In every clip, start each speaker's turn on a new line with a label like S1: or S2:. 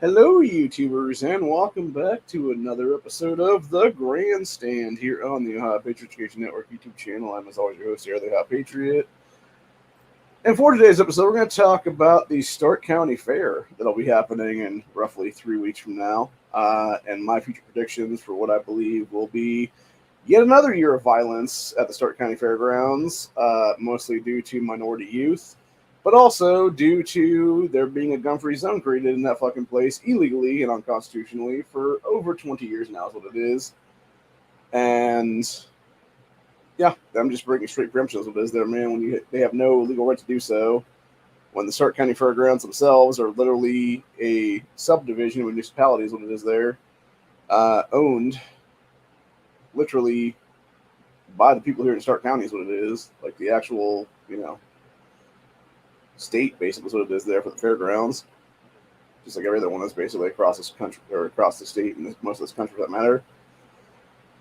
S1: Hello, YouTubers, and welcome back to another episode of the Grandstand here on the Ohio Patriot Education Network YouTube channel. I'm, as always, your host here, the Ohio Patriot. And for today's episode, we're going to talk about the Stark County Fair that'll be happening in roughly 3 weeks from now, and my future predictions for what I believe will be yet another year of violence at the Stark County Fairgrounds, mostly due to minority youth, but also due to there being a gun-free zone created in that fucking place illegally and unconstitutionally for over 20 years now is what it is. And yeah, I'm just breaking straight preemption is what it is there, man. They have no legal right to do so, when the Stark County Fairgrounds themselves are literally a subdivision of a municipality is what it is there, owned literally by the people here in Stark County is what it is. Like the actual, state basically is what it is there for the fairgrounds. Just like every other one is basically across this country or across the state and most of this country for that matter.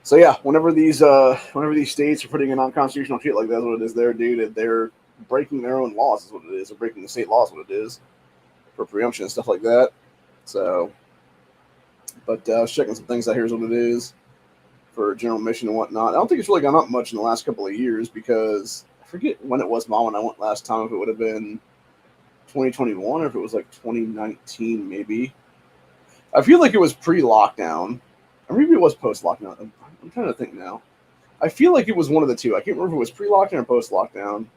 S1: So yeah, whenever these states are putting in unconstitutional shit like that's what it is there, dude. They're breaking their own laws is what it is. They're breaking the state laws is what it is for preemption and stuff like that. So, but I was checking some things out here is what it is for general admission and whatnot. I don't think it's really gone up much in the last couple of years because I forget when it was, Mom, when I went last time. If it would have been 2021 or if it was like 2019, maybe. I feel like it was pre-lockdown, or maybe it was post-lockdown. I'm trying to think now. I feel like it was one of the two. I can't remember if it was pre-lockdown or post-lockdown,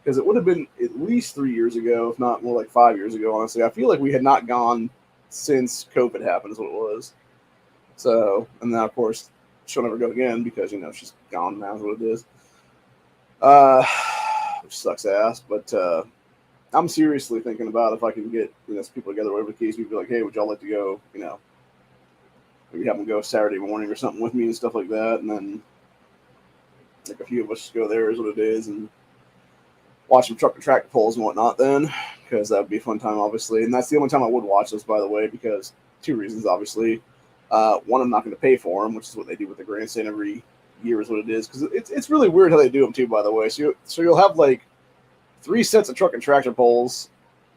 S1: because it would have been at least 3 years ago, if not more like 5 years ago. Honestly, I feel like we had not gone since COVID happened, is what it was. So, and then of course she'll never go again because she's gone now, is what it is. Which sucks ass, but I'm seriously thinking about if I can get some people together, whatever the case, we'd be like, hey, would y'all like to go? Maybe have them go Saturday morning or something with me and stuff like that, and then like a few of us go there is what it is, and watch some truck and tractor pulls and whatnot. Then, because that would be a fun time, obviously, and that's the only time I would watch those, by the way, because two reasons, obviously. One, I'm not going to pay for them, which is what they do with the grandstand every year is what it is, because it's really weird how they do them too, by the way. So you'll have like 3 sets of truck and tractor pulls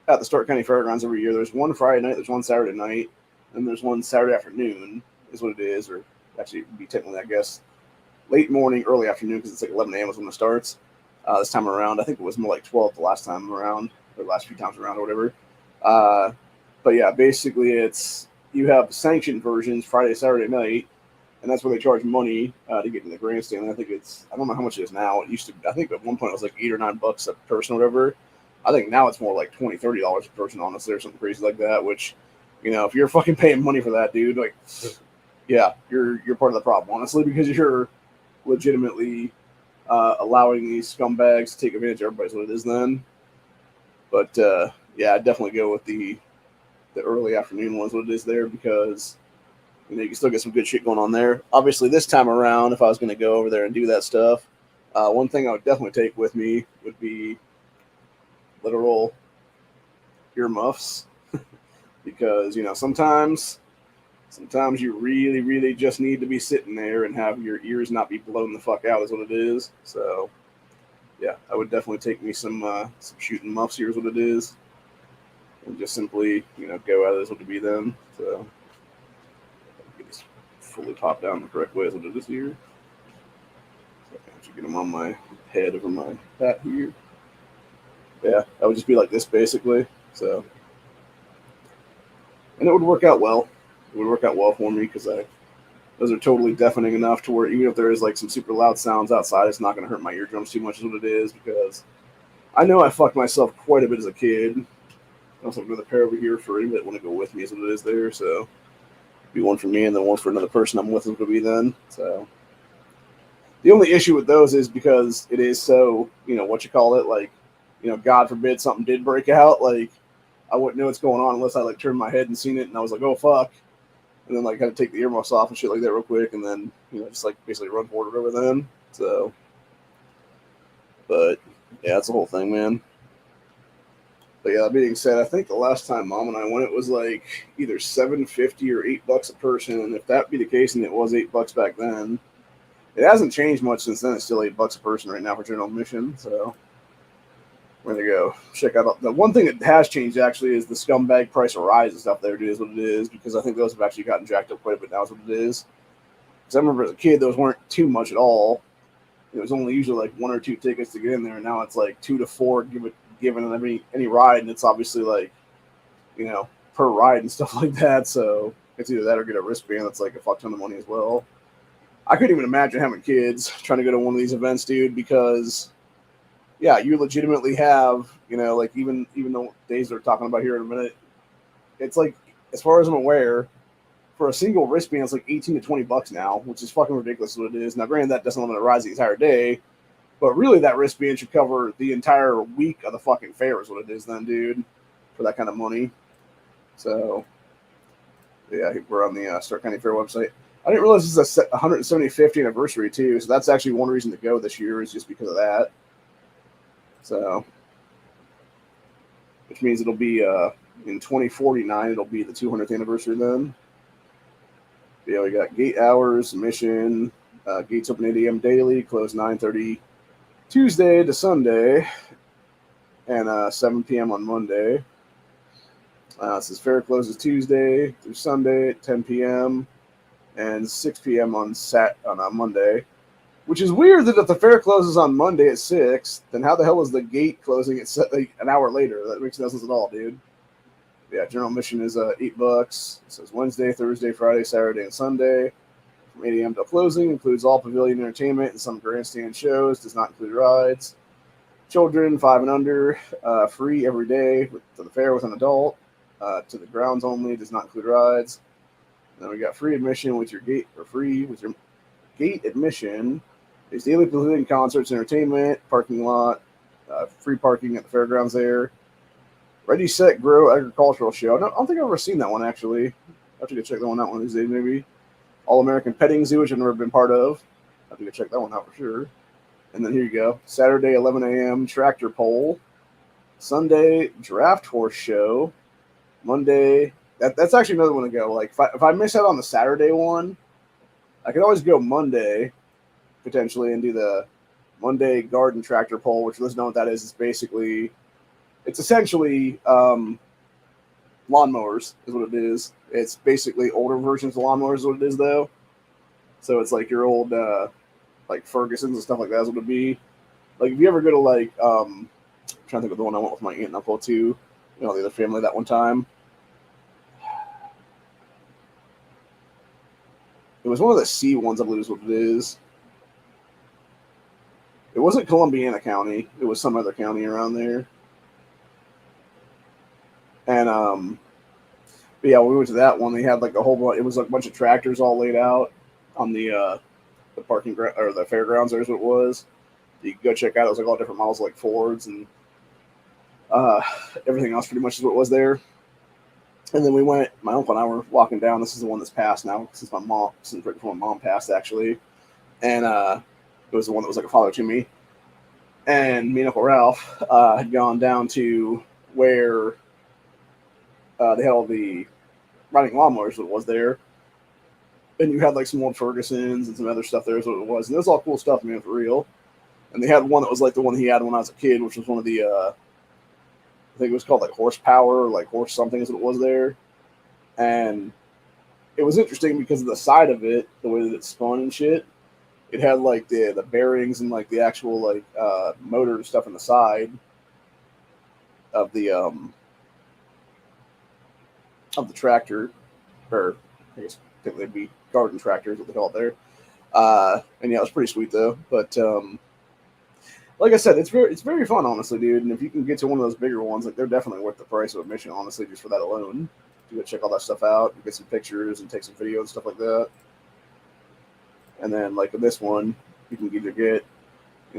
S1: at the Stark County Fairgrounds every year. There's one Friday night, there's one Saturday night, and there's one Saturday afternoon is what it is, or actually it would be technically, I guess, late morning, early afternoon, because it's like 11 a.m. is when it starts. This time around, I think it was more like 12 the last time around, or the last few times around, or whatever. But yeah, basically you have sanctioned versions Friday, Saturday night, and that's where they charge money to get in the grandstand. And I don't know how much it is now. It used to, I think at one point it was like $8 or $9 a person or whatever. I think now it's more like $20, $30 a person, honestly, or something crazy like that. Which, if you're fucking paying money for that, dude, like, yeah, you're part of the problem, honestly, because you're legitimately allowing these scumbags to take advantage of everybody's what it is then. But yeah, I'd definitely go with the early afternoon ones, what it is there, because you can still get some good shit going on there. Obviously, this time around, if I was going to go over there and do that stuff, one thing I would definitely take with me would be literal earmuffs, because sometimes you really, really just need to be sitting there and have your ears not be blown the fuck out, is what it is. So yeah, I would definitely take me some shooting muffs here is what it is, and just simply go out as what to be them. So get this fully popped down the correct way as what it is here. So I can actually get them on my head over my hat here. Yeah, that would just be like this basically. So, and it would work out well. It would work out well for me because those are totally deafening enough to where even if there is like some super loud sounds outside, it's not going to hurt my eardrums too much, is what it is, because I know I fucked myself quite a bit as a kid. I also have another pair over here for anybody that want to go with me, is what it is there. So, be one for me and then one for another person I'm with, is what it be then. So, the only issue with those is because it is so, what you call it, like, God forbid something did break out, like, I wouldn't know what's going on unless I like turned my head and seen it, and I was like, oh fuck, and then like had to take the earmuffs off and shit like that real quick, and then just like basically run forward or whatever then. So, but yeah, that's the whole thing, man. But yeah, that being said, I think the last time Mom and I went, it was like either $7.50 or $8 a person, and if that be the case, and it was $8 back then, it hasn't changed much since then. It's still $8 a person right now for general admission. So There you go. Check out the one thing that has changed actually is the scumbag price of rise and stuff there. It is what it is because I think those have actually gotten jacked up quite a bit now. Is what it is. Because I remember as a kid, those weren't too much at all. It was only usually like 1 or 2 tickets to get in there, and now it's like 2 to 4 given any ride, and it's obviously like per ride and stuff like that. So it's either that or get a wristband that's like a fuck ton of money as well. I couldn't even imagine having kids trying to go to one of these events, dude, because yeah, you legitimately have, like even the days they're talking about here in a minute, it's like, as far as I'm aware, for a single wristband, it's like 18 to $20 now, which is fucking ridiculous what it is. Now, granted, that doesn't limit a rise the entire day, but really that wristband should cover the entire week of the fucking fair is what it is then, dude, for that kind of money. So, yeah, we're on the Stark County Fair website. I didn't realize this is a 175th anniversary, too, so that's actually one reason to go this year is just because of that. So, which means it'll be in 2049, it'll be the 200th anniversary then. Yeah, we got gate hours, admission, gates open 8 a.m. daily, close 9:30 Tuesday to Sunday, and 7 p.m. on Monday. It says fair closes Tuesday through Sunday at 10 p.m. and 6 p.m. on Monday. Which is weird that if the fair closes on Monday at 6, then how the hell is the gate closing at an hour later? That makes no sense at all, dude. Yeah, general admission is $8. It says Wednesday, Thursday, Friday, Saturday, and Sunday. From 8 a.m. to closing. Includes all pavilion entertainment and some grandstand shows. Does not include rides. Children 5 and under, free every day to the fair with an adult. To the grounds only. Does not include rides. Then we got free admission with your gate, or free with your gate admission. There's daily pavilion concerts, entertainment, parking lot, free parking at the fairgrounds there. Ready, Set, Grow agricultural show. I don't think I've ever seen that one, actually. I have to go check that one out one of these days, maybe. All-American Petting Zoo, which I've never been part of. I have to go check that one out for sure. And then here you go. Saturday, 11 a.m., tractor pull. Sunday, draft horse show. Monday, that's actually another one to go. Like, if I miss out on the Saturday one, I could always go Monday, potentially, and do the Monday garden tractor pull, which let's know what that is. It's essentially lawnmowers is what it is. It's basically older versions of lawnmowers is what it is, though. So it's like your old, like Ferguson's and stuff like that is what it would be. Like, if you ever go to, like, I'm trying to think of the one I went with my aunt and uncle to, the other family that one time. It was one of the C ones, I believe is what it is. It wasn't Columbiana County. It was some other county around there. And, but yeah, when we went to that one, they had like a whole bunch, it was like a bunch of tractors all laid out on the parking or the fairgrounds. There's what it was. You could go check out. It was like all different models, like Fords and everything else pretty much is what was there. And then we went, my uncle and I were walking down. This is the one that's passed now since right before my mom passed, actually. And it was the one that was like a father to me. And me and Uncle Ralph had gone down to where they had all the riding lawnmowers that was there. And you had like some old Fergusons and some other stuff there is what it was. And it was all cool stuff, man, for real. And they had one that was like the one he had when I was a kid, which was one of the, I think it was called like Horsepower or like Horse something is what it was there. And it was interesting because of the side of it, the way that it spun and shit. It had like the bearings and like the actual like motor stuff in the side of the tractor, or I guess typically it'd be garden tractors, what they call it there. And yeah, it was pretty sweet though. But like I said, it's very fun, honestly, dude. And if you can get to one of those bigger ones, like they're definitely worth the price of admission, honestly, just for that alone. You go check all that stuff out, get some pictures, and take some video and stuff like that. And then, like with this one, you can either get,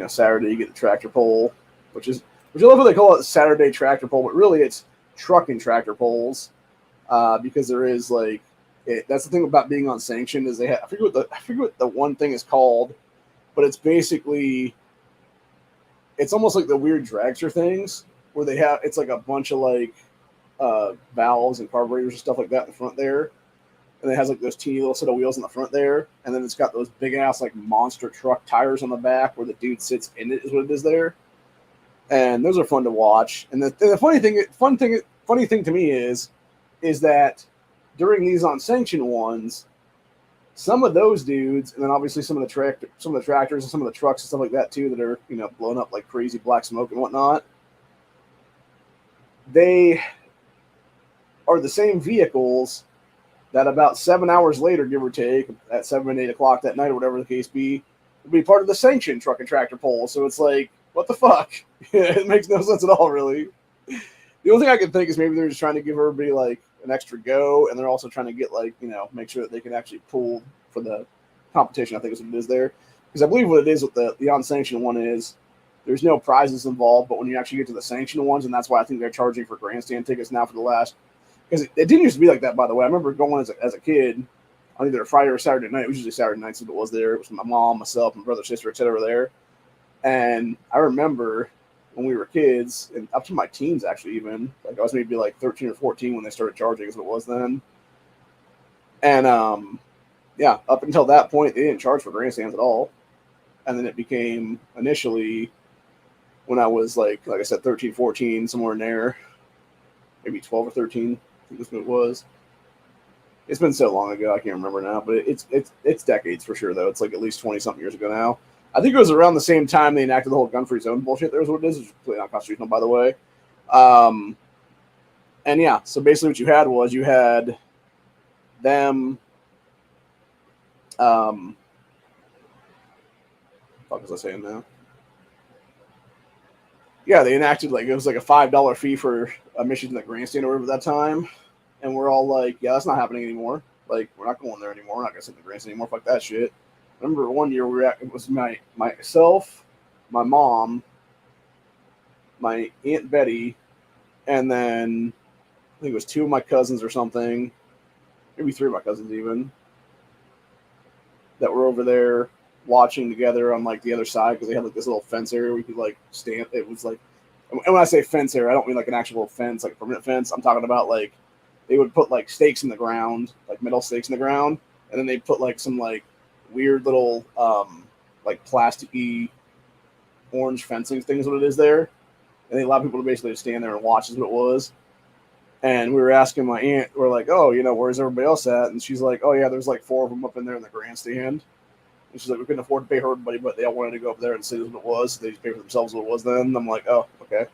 S1: Saturday you get the tractor pull, which I love how they call it Saturday tractor pull, but really it's trucking tractor pulls, because there is like that's the thing about being unsanctioned is they have I forget what the one thing is called, but it's basically it's almost like the weird dragster things where it's like a bunch of like valves and carburetors and stuff like that in the front there. And it has like those teeny little set of wheels in the front there. And then it's got those big ass like monster truck tires on the back where the dude sits in it is what it is there. and those are fun to watch. And the funny thing to me is that during these unsanctioned ones, some of those dudes, and then obviously some of the tractors and some of the trucks and stuff like that too, that are blown up like crazy, black smoke and whatnot. They are the same vehicles that about 7 hours later, give or take, at 7 8 o'clock that night or whatever the case be, will be part of the sanctioned truck and tractor poll. So it's like, what the fuck? It makes no sense at all, really. The only thing I can think is maybe they're just trying to give everybody like an extra go, and they're also trying to get like make sure that they can actually pull for the competition. I think is what it is there, because I believe what it is with the unsanctioned one is there's no prizes involved, but when you actually get to the sanctioned ones, and that's why I think they're charging for grandstand tickets now for the last. Because it didn't used to be like that, by the way. I remember going as a kid on either a Friday or Saturday night. It was usually Saturday nights if it was there. It was my mom, myself, my brother, sister, etc. there. And I remember when we were kids, and up to my teens actually even, like I was maybe like 13 or 14 when they started charging is what it was then. And yeah, up until that point, they didn't charge for grandstands at all. And then it became initially when I was like I said, 13, 14, somewhere in there, maybe 12 or 13. That's what it was. It's been so long ago, I can't remember now, but it's decades for sure, though. It's like at least 20-something years ago now. I think it was around the same time they enacted the whole gun-free zone bullshit. There's what it is. It's completely unconstitutional, by the way. And yeah, so basically what you had them. What was I saying now? Yeah, they enacted it was like a $5 fee for admission to the grandstand or whatever at that time. And we're all like, yeah, that's not happening anymore. Like, we're not going there anymore. We're not going to sit in the grandstand anymore. Fuck that shit. I remember one year it was myself, my mom, my Aunt Betty, and then I think it was 2 of my cousins or something, maybe 3 of my cousins even, that were over there watching together on like the other side because they had like this little fence area where you could like stand. It was like, and when I say fence area, I don't mean like an actual fence, like a permanent fence. I'm talking about like they would put like stakes in the ground, like metal stakes in the ground, and then they put like some like weird little like plasticky orange fencing things. What it is there, and they allow people to basically stand there and watch. Is what it was. And we were asking my aunt, we're like, oh, where's everybody else at? And she's like, oh yeah, there's like 4 of them up in there in the grandstand. And she's like, we couldn't afford to pay for everybody, but they all wanted to go up there and see what it was. So they just paid for themselves what it was then. And I'm like, oh, okay.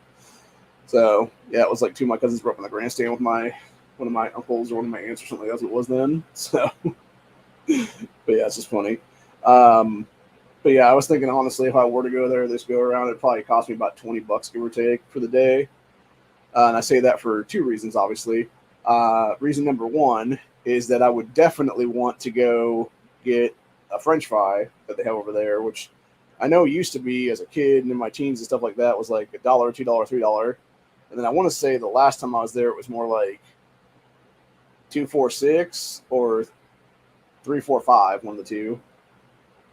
S1: So yeah, it was like 2 of my cousins were up in the grandstand with one of my uncles or one of my aunts or something. That's what it was then. So, but yeah, it's just funny. But yeah, I was thinking honestly, if I were to go there this go around, it'd probably cost me about $20 give or take for the day. And I say that for 2 reasons, obviously. Reason number 1 is that I would definitely want to go get a French fry that they have over there, which I know used to be as a kid and in my teens and stuff like that was like $1, $2, $3. And then I want to say the last time I was there, it was more like $2.46 or $3.45, one of the two,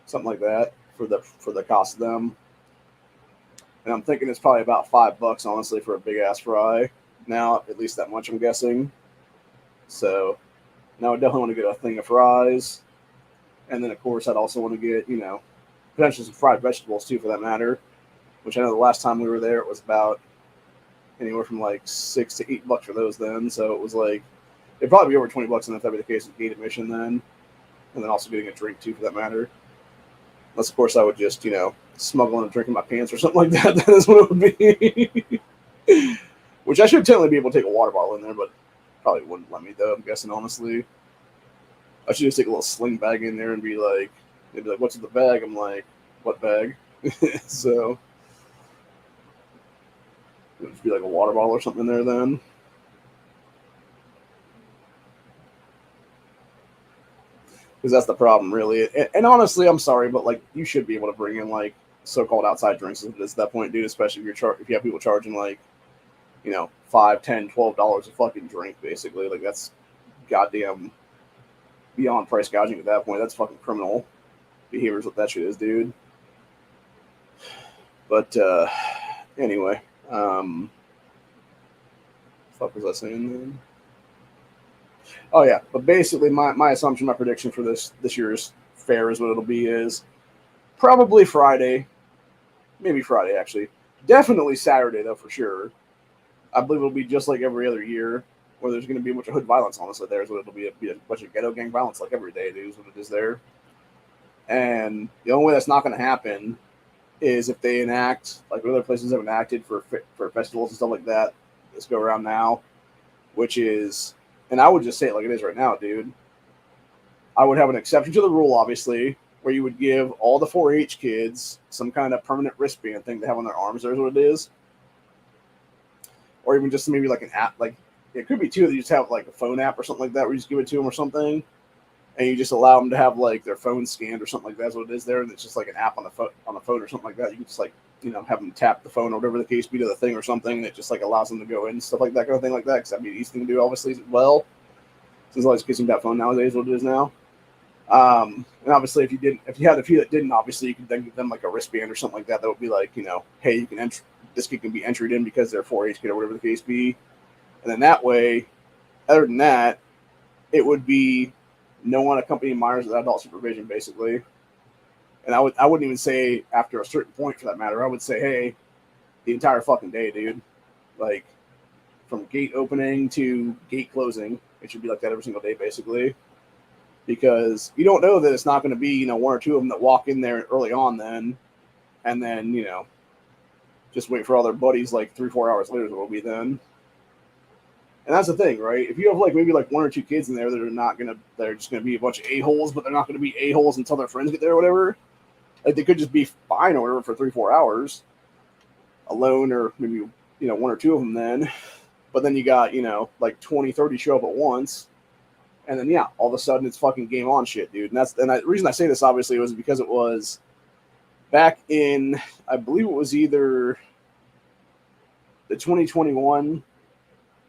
S1: something like that for the cost of them. And I'm thinking it's probably about $5, honestly, for a big ass fry. Now, at least that much, I'm guessing. So now I definitely want to get a thing of fries. And then, of course, I'd also want to get, potentially some fried vegetables, too, for that matter. Which I know the last time we were there, it was about anywhere from like $6 to $8 for those then. So it was like, it'd probably be over $20 if that'd be the case with gate admission then. And then also getting a drink, too, for that matter. Unless, of course, I would just, smuggle in a drink in my pants or something like that. That is what it would be. Which I should technically be able to take a water bottle in there, but probably wouldn't let me, though, I'm guessing, honestly. I should just take a little sling bag in there and be like, they'd be like, what's in the bag? I'm like, what bag? So it would just be like a water bottle or something in there then. Because that's the problem, really. And honestly, I'm sorry, but like you should be able to bring in like so-called outside drinks at that point, dude. Especially if if you have people charging like, $5, $10, $12 a fucking drink, basically. Like that's goddamn beyond price gouging at that point. That's fucking criminal behavior is what that shit is, dude. But anyway, fuck was I saying then? Oh yeah, but basically my assumption, my prediction for this year's fair is what it'll be is probably Friday, maybe Friday actually, Definitely Saturday, though, for sure. I believe it'll be just like every other year, where there's going to be a bunch of hood violence, honestly. There's what it'll be a bunch of ghetto gang violence, like every day, dude, is what it is there. And the only way that's not going to happen is if they enact, like other places have enacted for festivals and stuff like that, let's go around now, which is, and I would just say it like it is right now, dude. I would have an exception to the rule, obviously, where you would give all the 4-H kids some kind of permanent wristband thing to have on their arms. There's what it is, or even just maybe like an app. Like it could be too that you just have like a phone app or something like that, where you just give it to them or something, and you just allow them to have like their phone scanned or something like that. That's what it is there, and it's just like an app on the phone or something like that. You can just like have them tap the phone or whatever the case be to the thing or something, and it just like allows them to go in and stuff like that kind of thing like that. Because that'd be the easy thing to do, obviously, as well. Since all these kids got phone nowadays, what it is now. And obviously, if you had a few that didn't, obviously, you could then give them like a wristband or something like that. That would be like, hey, you can this kid can be entered in because they're 4-H kid or whatever the case be. And then that way, other than that, it would be no unaccompanied minors with adult supervision, basically. And I wouldn't even say after a certain point for that matter. I would say, hey, the entire fucking day, dude. Like from gate opening to gate closing, it should be like that every single day, basically. Because you don't know that it's not going to be, one or two of them that walk in there early on then, and then, just wait for all their buddies like 3-4 hours later, it will be then. And that's the thing, right? If you have like maybe like one or two kids in there that they're just going to be a bunch of a-holes, but they're not going to be a-holes until their friends get there or whatever. Like they could just be fine or whatever for 3-4 hours alone, or maybe, one or two of them then. But then you got, like 20, 30 show up at once. And then, yeah, all of a sudden it's fucking game on shit, dude. And the reason I say this, obviously, was because it was back in, I believe it was either the 2021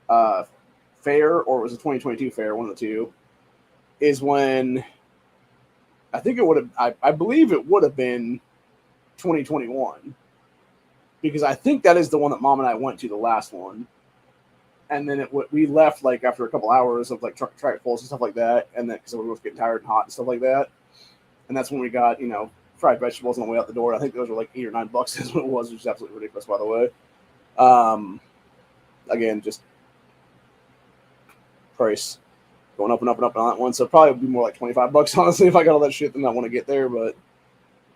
S1: fair or it was the 2022 fair, one of the two, is when I think it would have, I believe it would have been 2021. Because I think that is the one that Mom and I went to, the last one. And then we left like after a couple hours of like truck fulls and stuff like that, and then because we were both getting tired and hot and stuff like that, and that's when we got fried vegetables on the way out the door. I think those were like $8 or $9 is what it was, which is absolutely ridiculous, by the way. Again, just price going up and up and up on that one, so probably would be more like $25 honestly if I got all that shit than I want to get there. But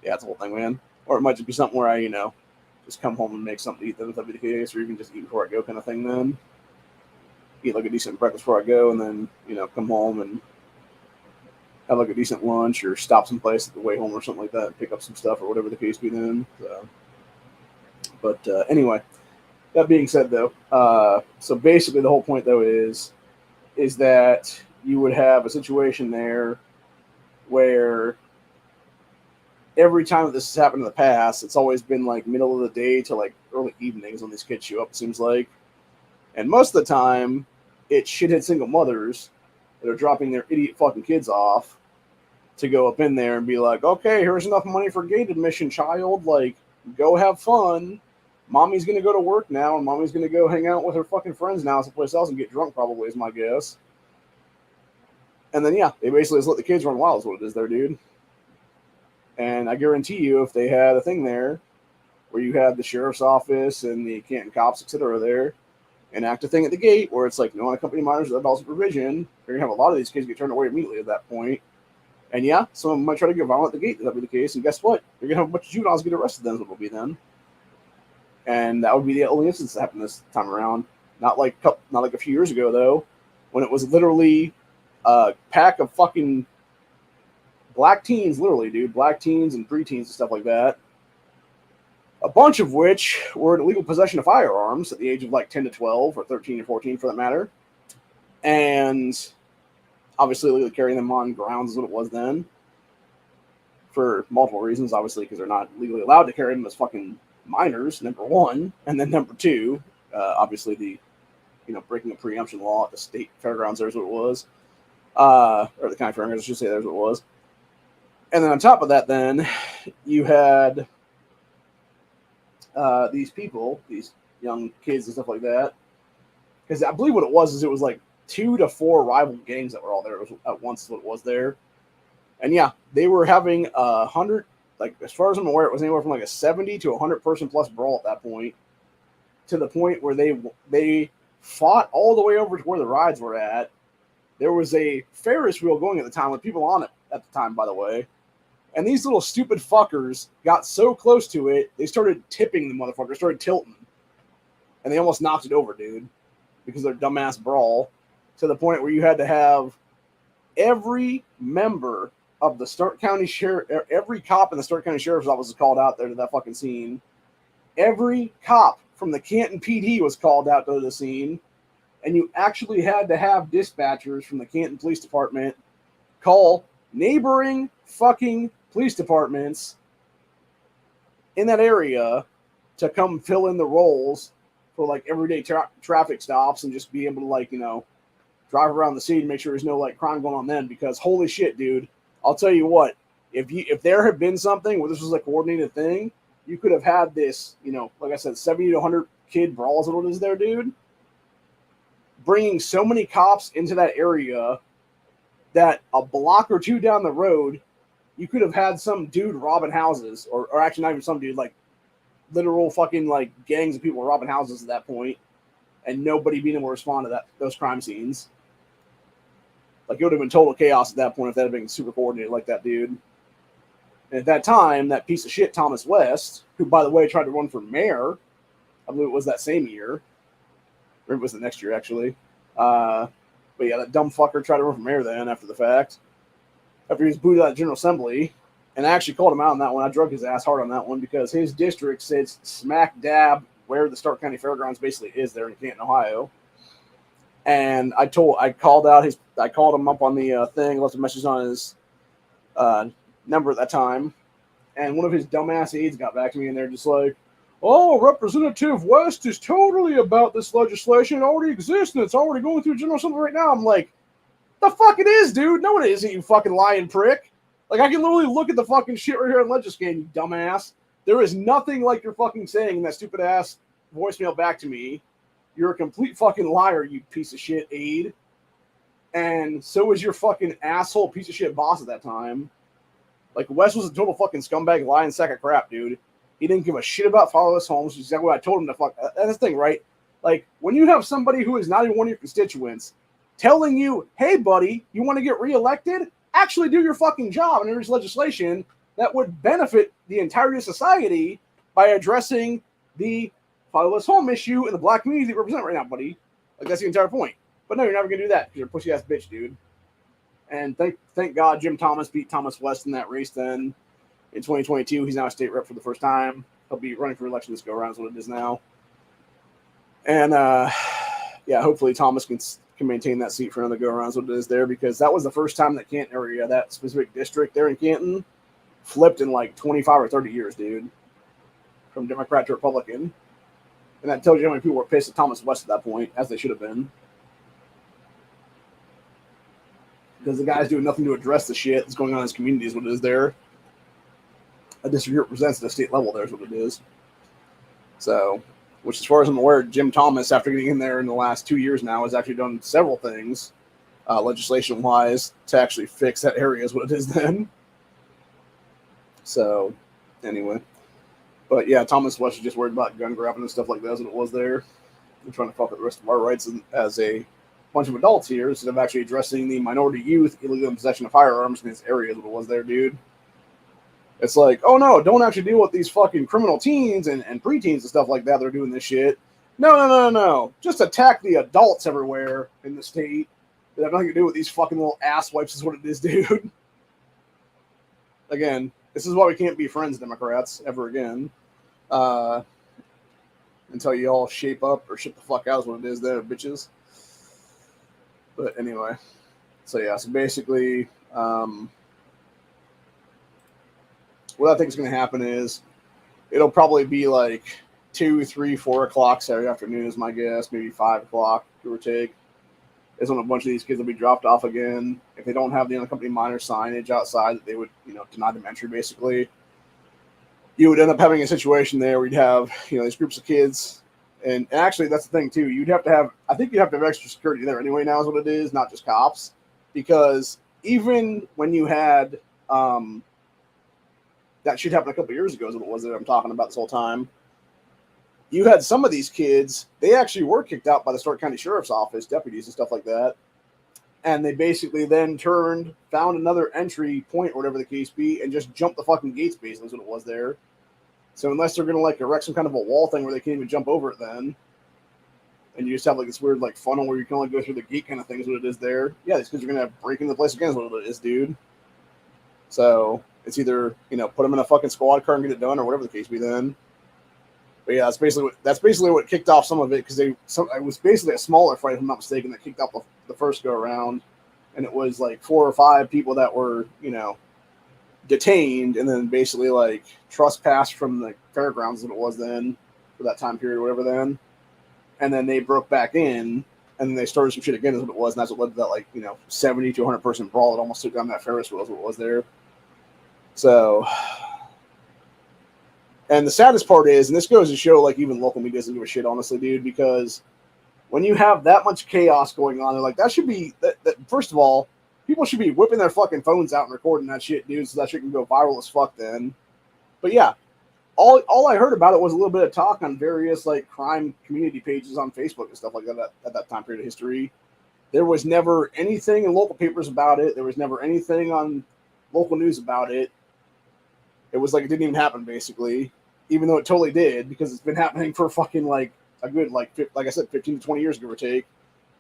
S1: yeah, it's the whole thing, man. Or it might just be something where I just come home and make something to eat. Then if that'd be the case, or even just eat before I go, kind of thing. Then eat like a decent breakfast before I go, and then come home and have like a decent lunch, or stop someplace at the way home or something like that, and pick up some stuff or whatever the case be then. So, but anyway, that being said, though, so basically the whole point though is that you would have a situation there where every time that this has happened in the past, it's always been like middle of the day to like early evenings when these kids show up, it seems like. And most of the time, it's shithead single mothers that are dropping their idiot fucking kids off to go up in there and be like, okay, here's enough money for gate admission, child. Like, go have fun. Mommy's going to go to work now, and mommy's going to go hang out with her fucking friends now someplace else and get drunk, probably, is my guess. And then, yeah, they basically just let the kids run wild is what it is there, dude. And I guarantee you, if they had a thing there where you had the sheriff's office and the Canton cops, etc., there, enact a thing at the gate where it's like no unaccompanied minors with adult supervision, you're going to have a lot of these kids get turned away immediately at that point. And yeah, some of them might try to get violent at the gate. That'll be the case. And guess what? You're going to have a bunch of juveniles get arrested then, is what it'll be then. And that would be the only instance that happened this time around. Not like a few years ago, though, when it was literally a pack of fucking black teens, literally, dude. Black teens and preteens and stuff like that. A bunch of which were in illegal possession of firearms at the age of like 10 to 12 or 13 or 14 for that matter. And obviously illegally carrying them on grounds is what it was then. For multiple reasons, obviously, because they're not legally allowed to carry them as fucking minors, number one. And then number two, obviously the, breaking a preemption law at the state fairgrounds, there's what it was. Or the county fairgrounds, I should say, there's what it was. And then on top of that, then, you had these people, these young kids and stuff like that. Because I believe what it was is it was like 2 to 4 rival gangs that were all there at once is what it was there. And yeah, they were having 100 like as far as I'm aware, it was anywhere from like a 70 to 100-person plus brawl at that point, to the point where they fought all the way over to where the rides were at. There was a Ferris wheel going at the time with people on it at the time, by the way. And these little stupid fuckers got so close to it, they started tipping the motherfucker, started tilting. And they almost knocked it over, dude, because of their dumbass brawl, to the point where you had to have every member of the Stark County Sheriff, every cop in the Stark County Sheriff's Office was called out there to that fucking scene. Every cop from the Canton PD was called out to the scene. And you actually had to have dispatchers from the Canton Police Department call neighboring fucking police departments in that area to come fill in the roles for like everyday traffic stops and just be able to like, you know, drive around the city and make sure there's no like crime going on then. Because holy shit, dude, I'll tell you what, if there had been something where this was a coordinated thing, you could have had this, you know, like I said, 70 to 100 kid brawls is what it is there, dude. Bringing so many cops into that area that a block or two down the road, you could have had some dude robbing houses, or actually not even some dude, like literal fucking like gangs of people robbing houses at that point, and nobody being able to respond to those crime scenes. Like it would have been total chaos at that point if that had been super coordinated like that, dude. And at that time, that piece of shit Thomas West, who by the way tried to run for mayor, I believe it was that same year, or it was the next year actually. But yeah, that dumb fucker tried to run for mayor then after the fact. After he was booted out of General Assembly. And I actually called him out on that one. I drug his ass hard on that one because his district sits smack dab where the Stark County Fairgrounds basically is there in Canton, Ohio. And I called him up on the thing, left a message on his number at that time. And one of his dumbass aides got back to me and they're just like, oh, Representative West is totally about this legislation. It already exists and it's already going through General Assembly right now. I'm like, the fuck it is, dude. No, it isn't, you fucking lying prick. Like, I can literally look at the fucking shit right here on Legiscan, you dumbass. There is nothing like you're fucking saying in that stupid ass voicemail back to me. You're a complete fucking liar, you piece of shit aide. And so is your fucking asshole piece of shit boss at that time. Like, West was a total fucking scumbag, lying sack of crap, dude. He didn't give a shit about fatherless homes, which is exactly what I told him to fuck. That's the thing, right? Like, when you have somebody who is not even one of your constituents telling you, hey, buddy, you want to get reelected? Actually do your fucking job and introduce legislation that would benefit the entirety of society by addressing the fatherless home issue and the black community that you represent right now, buddy. Like, that's the entire point. But no, you're never going to do that because you're a pussy-ass bitch, dude. And thank God Jim Thomas beat Thomas West in that race then. In 2022, he's now a state rep for the first time. He'll be running for election this go-around is what it is now. And, yeah, hopefully Thomas can maintain that seat for another go-around is what it is there, because that was the first time that Canton area, that specific district there in Canton, flipped in like 25 or 30 years, dude, from Democrat to Republican. And that tells you how many people were pissed at Thomas West at that point, as they should have been. Because the guy's doing nothing to address the shit that's going on in his community is what it is there. A district represents at the state level there is what it is. So, which as far as I'm aware, Jim Thomas, after getting in there in the last 2 years now, has actually done several things, legislation-wise, to actually fix that area is what it is then. So, anyway. But yeah, Thomas West is just worried about gun grabbing and stuff like that as it was there. We're trying to fuck with the rest of our rights as a bunch of adults here instead of actually addressing the minority youth illegal in possession of firearms in this area is what it was there, dude. It's like, oh no, don't actually deal with these fucking criminal teens and preteens and stuff like that that are doing this shit. No. Just attack the adults everywhere in the state that have nothing to do with these fucking little ass wipes is what it is, dude. Again, this is why we can't be friends, Democrats, ever again. Until you all shape up or shit the fuck out is what it is there, bitches. But anyway. So yeah, so basically, what I think is going to happen is it'll probably be like 2, 3, 4 o'clock Saturday afternoon is my guess, maybe 5 o'clock, give or take, is when a bunch of these kids will be dropped off again. If they don't have the unaccompanied minor signage outside, that they would, deny them entry basically. You would end up having a situation there where you'd have, these groups of kids. And actually, that's the thing too. I think you'd have to have extra security there anyway now is what it is, not just cops. Because even when you had, that shit happened a couple years ago is what it was that I'm talking about this whole time. You had some of these kids, they actually were kicked out by the Stark County Sheriff's Office, deputies and stuff like that. And they basically then found another entry point or whatever the case be, and just jumped the fucking gates basically is what it was there. So unless they're going to like erect some kind of a wall thing where they can't even jump over it then, and you just have like this weird like funnel where you can only go through the gate kind of thing is what it is there. Yeah, these kids are going to have break into the place again is what it is, dude. So it's either, put them in a fucking squad car and get it done or whatever the case be then. But yeah, that's basically what kicked off some of it, because it was basically a smaller fight, if I'm not mistaken, that kicked off the first go around, and it was like 4 or 5 people that were detained and then basically like trespassed from the fairgrounds that it was then for that time period or whatever then, and then they broke back in and then they started some shit again is what it was, and that's what led to that like 70 to 100 person brawl that almost took down that Ferris wheel is what it was there. So. And the saddest part is, and this goes to show, like, even local media doesn't give a shit, honestly, dude, because when you have that much chaos going on, they're like, that should be, first of all, people should be whipping their fucking phones out and recording that shit, dude, so that shit can go viral as fuck then. But yeah, all I heard about it was a little bit of talk on various, like, crime community pages on Facebook and stuff like that at that time period of history. There was never anything in local papers about it. There was never anything on local news about it. It was like it didn't even happen, basically. Even though it totally did, because it's been happening for fucking like a good, like I said, 15 to 20 years, give or take.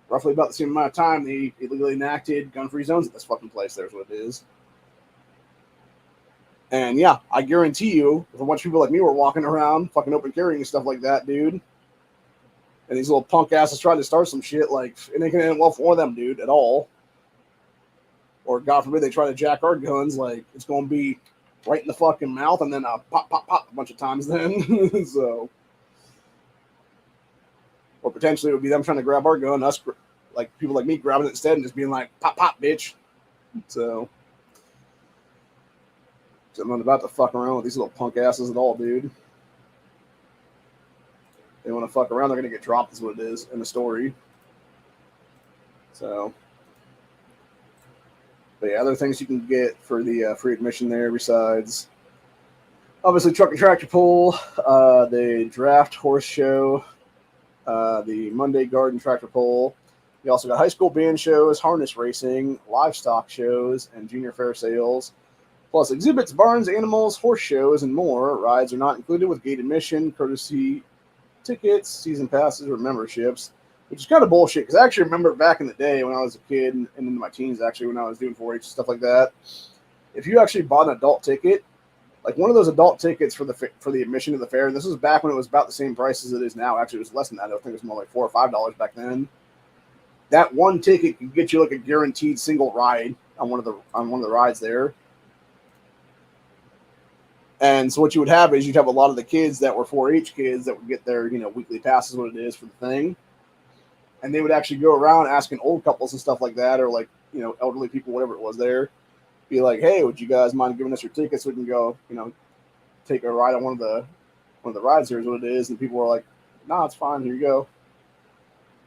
S1: Roughly about the same amount of time they illegally enacted gun-free zones at this fucking place. There's what it is. And yeah, I guarantee you, if a bunch of people like me were walking around, fucking open carrying and stuff like that, dude, and these little punk asses tried to start some shit, like, it ain't gonna end well for them, dude, at all. Or God forbid they try to jack our guns, like, it's gonna be right in the fucking mouth, and then pop, pop, pop a bunch of times then. So, or potentially it would be them trying to grab our gun, us, like, people like me grabbing it instead and just being like, pop, pop, bitch. So, I'm not about to fuck around with these little punk asses at all, dude. They want to fuck around, they're going to get dropped, is what it is in the story. So, but yeah, other things you can get for the free admission there besides, obviously, truck and tractor pull, the draft horse show, the Monday garden tractor pull. You also got high school band shows, harness racing, livestock shows, and junior fair sales, plus exhibits, barns, animals, horse shows, and more. Rides are not included with gate admission, courtesy tickets, season passes, or memberships, which is kind of bullshit, because I actually remember back in the day when I was a kid and into my teens, actually, when I was doing 4-H and stuff like that, if you actually bought an adult ticket, like one of those adult tickets for the admission to the fair, and this was back when it was about the same price as it is now. Actually, it was less than that. I think it was more like $4 or $5 back then. That one ticket could get you like a guaranteed single ride on one of the rides there. And so what you would have is you'd have a lot of the kids that were 4-H kids that would get their weekly passes, what it is for the thing. And they would actually go around asking old couples and stuff like that, or like, elderly people, whatever it was there, be like, hey, would you guys mind giving us your tickets so we can go, take a ride on one of the rides here is what it is. And people were like, nah, it's fine, here you go.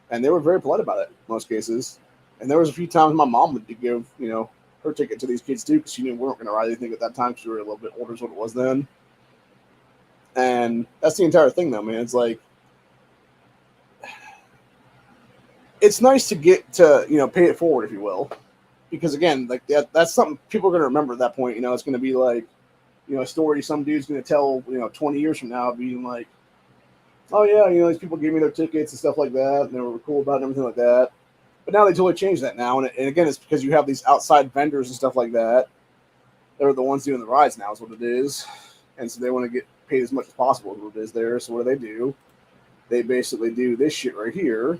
S1: And they were very polite about it in most cases. And there was a few times my mom would give, her ticket to these kids too, because she knew we weren't going to ride anything at that time because we were a little bit older is what it was then. And that's the entire thing though, man. It's like, it's nice to get to, pay it forward, if you will. Because again, like that's something people are going to remember at that point. It's going to be like, a story some dude's going to tell, 20 years from now, being like, oh yeah, these people gave me their tickets and stuff like that, and they were cool about it and everything like that. But now they totally changed that now. And again, it's because you have these outside vendors and stuff like that. They're the ones doing the rides now is what it is. And so they want to get paid as much as possible is what it is there. So what do? They basically do this shit right here.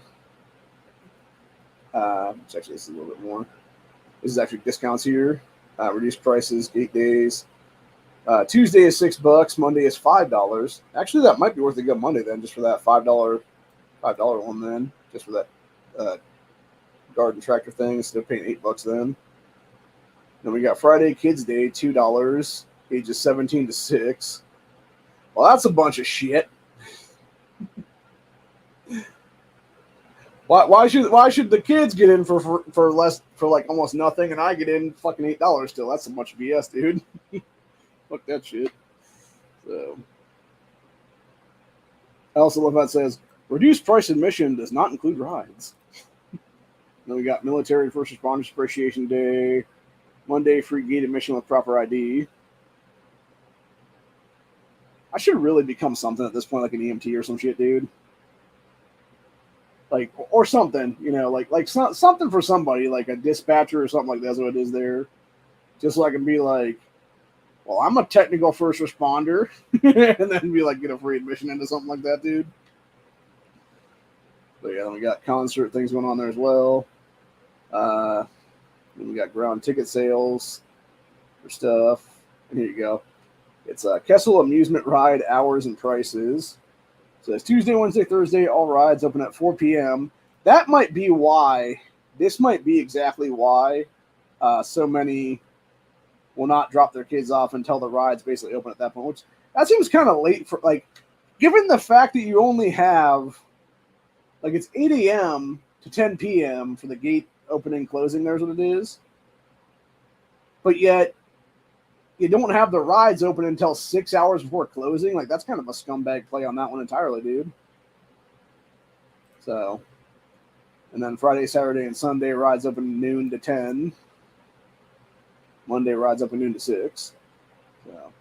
S1: Actually, this is a little bit more. This is actually discounts here. Reduced prices, gate days. Tuesday is $6. Monday is $5. Actually, that might be worth a good Monday then, just for that $5 one then, just for that garden tractor thing instead of paying $8 then. Then we got Friday Kids Day, $2, ages 17 to 6. Well, that's a bunch of shit. Why should the kids get in for less, for like almost nothing, and I get in fucking $8 still? That's a bunch of BS, dude. Fuck that shit. So, I also love how it says reduced price admission does not include rides. Then we got Military First Responders Appreciation Day, Monday free gate admission with proper ID. I should really become something at this point, like an EMT or some shit, dude. Like, or something, you know, like something for somebody, like a dispatcher or something like that's what it is there. Just so I can be like, well, I'm a technical first responder, and then be like, get a free admission into something like that, dude. But yeah, then we got concert things going on there as well. Then we got ground ticket sales for stuff. And here you go. It's Kessel Amusement Ride hours and prices. So it's Tuesday, Wednesday, Thursday, all rides open at 4 p.m. That might be why, this might be exactly why so many will not drop their kids off until the rides basically open at that point, which that seems kind of late for, like, given the fact that you only have, like, it's 8 a.m. to 10 p.m. for the gate opening, closing, there's what it is. But yet, you don't have the rides open until 6 hours before closing. Like, that's kind of a scumbag play on that one entirely, dude. So, and then Friday, Saturday, and Sunday rides open noon to 10. Monday rides open noon to 6. So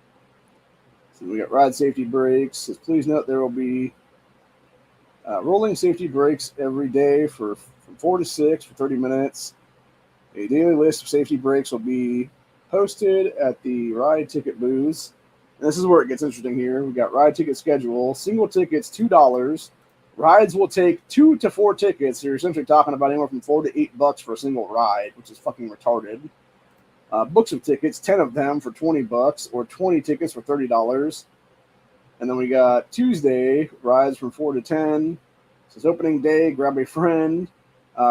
S1: we got ride safety breaks. Says, please note there will be rolling safety breaks every day from 4 to 6 for 30 minutes. A daily list of safety breaks will be posted at the ride ticket booths. And this is where it gets interesting here. We got ride ticket schedule. Single tickets, $2. Rides will take 2 to 4 tickets. So you're essentially talking about anywhere from $4 to $8 for a single ride, which is fucking retarded. Books of tickets, 10 of them for $20, or 20 tickets for $30. And then we got Tuesday, rides from 4 to 10. This is opening day, grab a friend.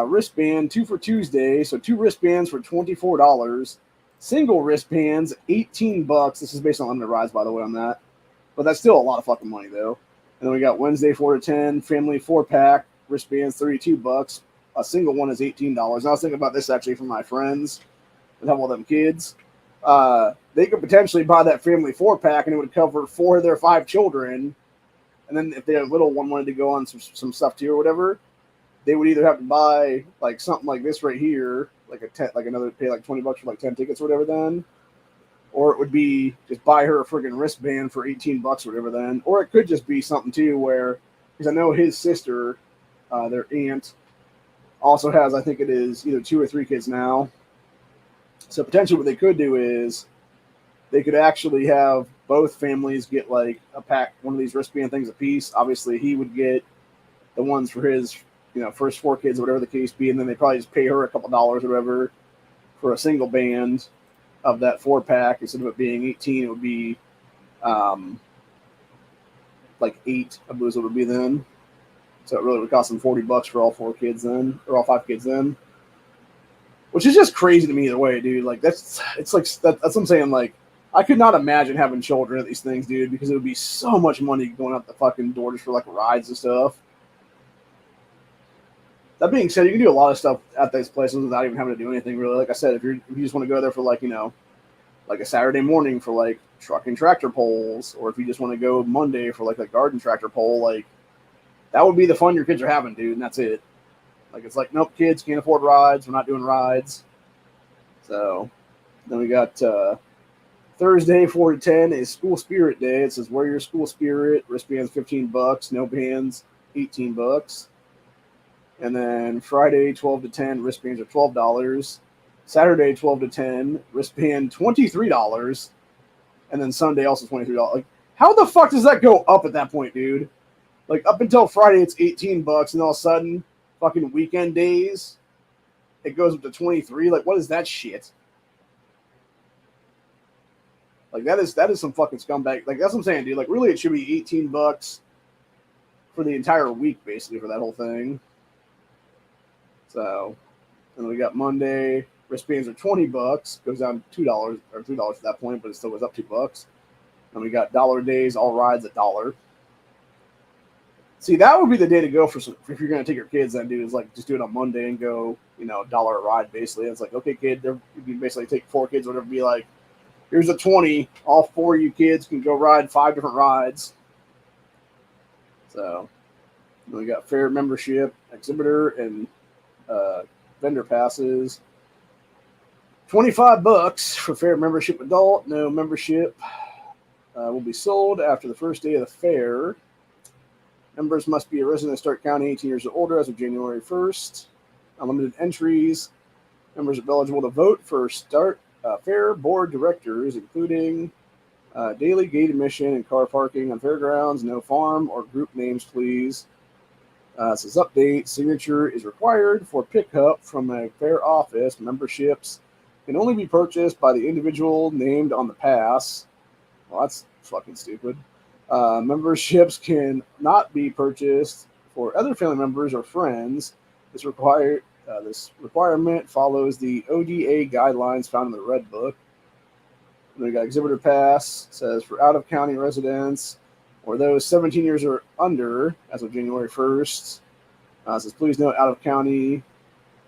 S1: Wristband, 2 for Tuesday, so 2 wristbands for $24. Single wristbands, $18. This is based on unlimited rides, by the way, on that. But that's still a lot of fucking money, though. And then we got Wednesday, 4 to 10, family 4-pack, wristbands, $32. A single one is $18. And I was thinking about this, actually, for my friends that have all them kids. They could potentially buy that family 4-pack, and it would cover 4 of their 5 children. And then if their little one wanted to go on some stuff, too, or whatever, they would either have to buy, like, something like this right here, like another, pay like $20 for like 10 tickets or whatever then, or it would be just buy her a friggin' wristband for $18 or whatever then, or it could just be something too where, because I know his sister, their aunt, also has, I think it is either 2 or 3 kids now. So potentially what they could do is they could actually have both families get like a pack, one of these wristband things a piece. Obviously he would get the ones for his, you know, first 4 kids, or whatever the case be, and then they probably just pay her a couple dollars or whatever for a single band of that 4-pack. Instead of it being 18, it would be like 8, I believe it would be then. So it really would cost them $40 for all 4 kids then, or all 5 kids then. Which is just crazy to me either way, dude. Like, that's what I'm saying. Like, I could not imagine having children at these things, dude, because it would be so much money going out the fucking door just for like rides and stuff. That being said, you can do a lot of stuff at these places without even having to do anything really. Like I said, if you just want to go there for like, you know, like a Saturday morning for like truck and tractor pulls, or if you just want to go Monday for like a garden tractor pull, like that would be the fun your kids are having, dude, and that's it. Like, it's like, nope, kids can't afford rides. We're not doing rides. So then we got Thursday, 4 to 10 is School Spirit Day. It says wear your school spirit. Wristbands $15. No bands $18. And then Friday, 12 to 10, wristbands are $12. Saturday, 12 to 10, wristband $23. And then Sunday also $23. Like, how the fuck does that go up at that point, dude? Like, up until Friday, it's $18, and all of a sudden, fucking weekend days, it goes up to 23. Like, what is that shit? Like, that is some fucking scumbag. Like, that's what I'm saying, dude. Like, really, it should be $18 for the entire week, basically, for that whole thing. So, and we got Monday. Wristbands are $20. Goes down $2 or $3 at that point, but it still goes up $2. And we got dollar days, all rides $1. See, that would be the day to go for some, if you're going to take your kids, then, dude, is like just do it on Monday and go, you know, $1 a ride, basically. It's like, okay, kid, you can basically take 4 kids, whatever, be like Here's a 20. All 4 of you kids can go ride 5 different rides. So we got fair membership, exhibitor, and vendor passes. $25 for fair membership adult. No membership will be sold after the first day of the fair. Members must be a resident of Stark County, 18 years or older as of January 1st. Unlimited entries. Members are eligible to vote for fair board directors, including daily gate admission and car parking on fairgrounds. No farm or group names, please. It says update. Signature is required for pickup from a fair office. Memberships can only be purchased by the individual named on the pass. Well, that's fucking stupid. Memberships can not be purchased for other family members or friends. This requirement follows the ODA guidelines found in the Red Book. And we got exhibitor pass. It says for out-of-county residents or those 17 years or under as of January 1st. It says please note out-of-county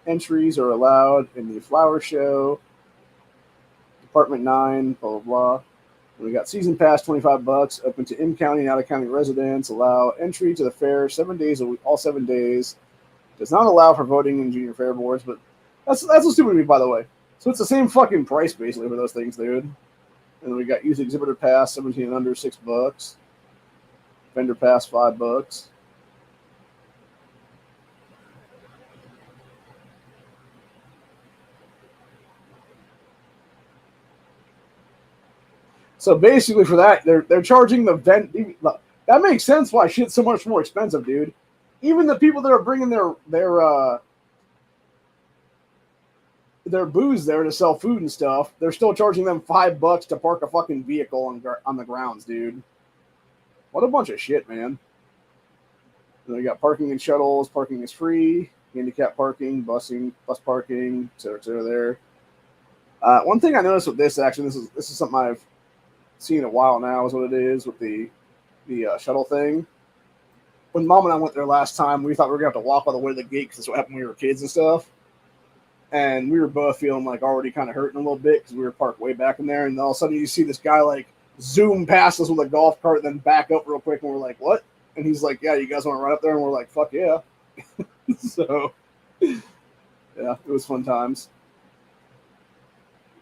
S1: entries are allowed in the flower show. Department 9, blah, blah, blah. And we got season pass, $25, open to in-county and out-of-county residents. Allow entry to the fair 7 days a week, all 7 days. Does not allow for voting in junior fair boards, but that's what's stupid to me, by the way. So it's the same fucking price, basically, for those things, dude. And then we got youth exhibitor pass, 17 and under, $6. Vendor pass, $5. So basically, for that, they're charging the vent. That makes sense why shit's so much more expensive, dude. Even the people that are bringing their booze there to sell food and stuff, they're still charging them $5 to park a fucking vehicle on the grounds, dude. What a bunch of shit, man. And we got parking and shuttles. Parking is free. Handicap parking, bus parking, et cetera there. One thing I noticed with this, actually, this is something I've seen a while now, is what it is with the shuttle thing. When Mom and I went there last time, we thought we were going to have to walk all the way to the gate because that's what happened when we were kids and stuff. And we were both feeling like already kind of hurting a little bit because we were parked way back in there. And all of a sudden you see this guy like zoom past us with a golf cart and then back up real quick. And we're like, what? And he's like, yeah, you guys want to run up there? And we're like, fuck yeah. So, yeah, it was fun times.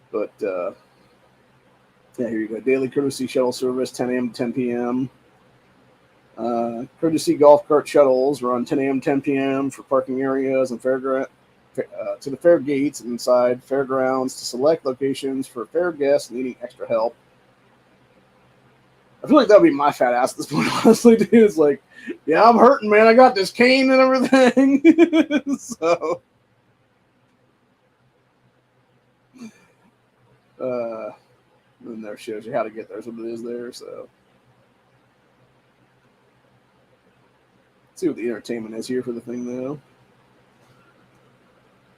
S1: But, yeah, here you go. Daily courtesy shuttle service, 10 a.m. to 10 p.m. Courtesy golf cart shuttles run 10 a.m. 10 p.m. for parking areas and to the fair gates and inside fairgrounds to select locations for fair guests needing extra help. I feel like that would be my fat ass at this point, honestly, dude. It's like, yeah, I'm hurting, man. I got this cane and everything. So, and there shows you how to get there. That's what it is there. So, let's see what the entertainment is here for the thing, though.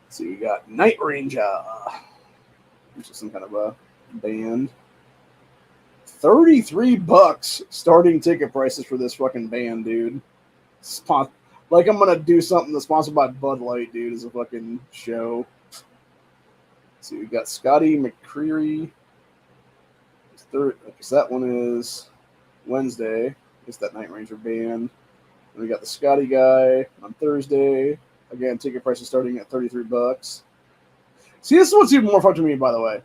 S1: So we got Night Ranger, which is some kind of a band. $33 starting ticket prices for this fucking band, dude. Like I'm gonna do something that's sponsored by Bud Light, dude. As a fucking show. So we got Scotty McCreery. So that one is Wednesday. It's that Night Ranger band. And we got the Scotty guy on Thursday. Again, ticket prices starting at $33. See, this is what's even more fun to me, by the way.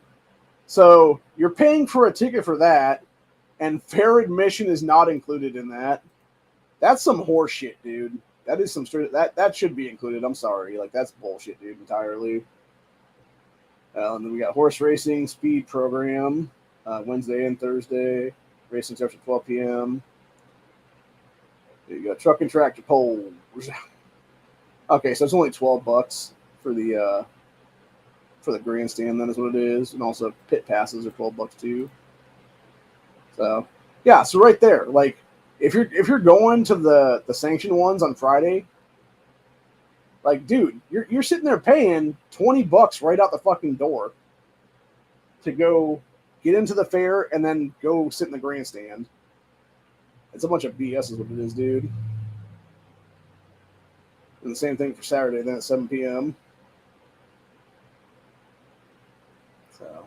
S1: So you're paying for a ticket for that, and fair admission is not included in that. That's some horse shit, dude. That is some straight. That should be included. I'm sorry, like that's bullshit, dude, entirely. And then we got horse racing speed program Wednesday and Thursday. Racing starts at 12 p.m. You got truck and tractor poles. Okay, so it's only $12 for the grandstand. Then is what it is, and also pit passes are $12 too. So yeah, so right there, like if you're going to the sanctioned ones on Friday, like dude, you're sitting there paying $20 right out the fucking door to go get into the fair and then go sit in the grandstand. It's a bunch of BS is what it is, dude. And the same thing for Saturday, then at 7 p.m. So,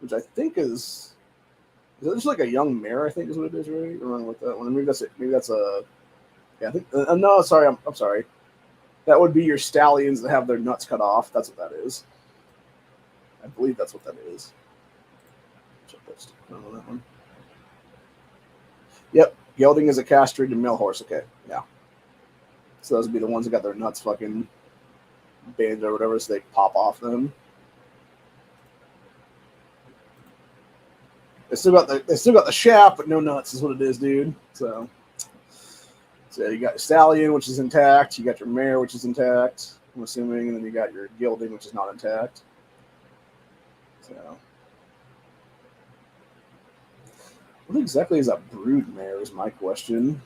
S1: which I think is that just like a young mare? I think is what it is, right? I'm wrong with that one. Maybe that's it. Maybe that's a yeah. I think no, sorry, I'm sorry. That would be your stallions that have their nuts cut off. That's what that is. I believe that's what that is. Check that one. Yep, gelding is a castrated male horse. Okay, yeah. So those would be the ones that got their nuts fucking banned or whatever, so they pop off them. They still got the shaft, but no nuts is what it is, dude. So you got your stallion, which is intact. You got your mare, which is intact. I'm assuming, and then you got your gelding, which is not intact. So, what exactly is a brood mare? Is my question.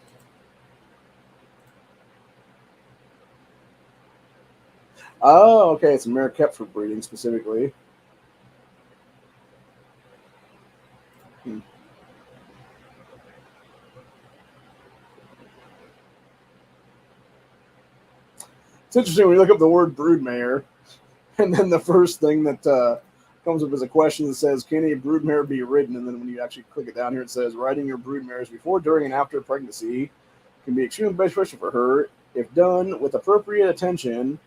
S1: Oh, okay. It's a mare kept for breeding specifically. It's interesting when you look up the word broodmare, and then the first thing that comes up is a question that says, "Can a broodmare be ridden?" And then when you actually click it down here, it says, "Riding your broodmares before, during, and after pregnancy can be extremely beneficial for her if done with appropriate attention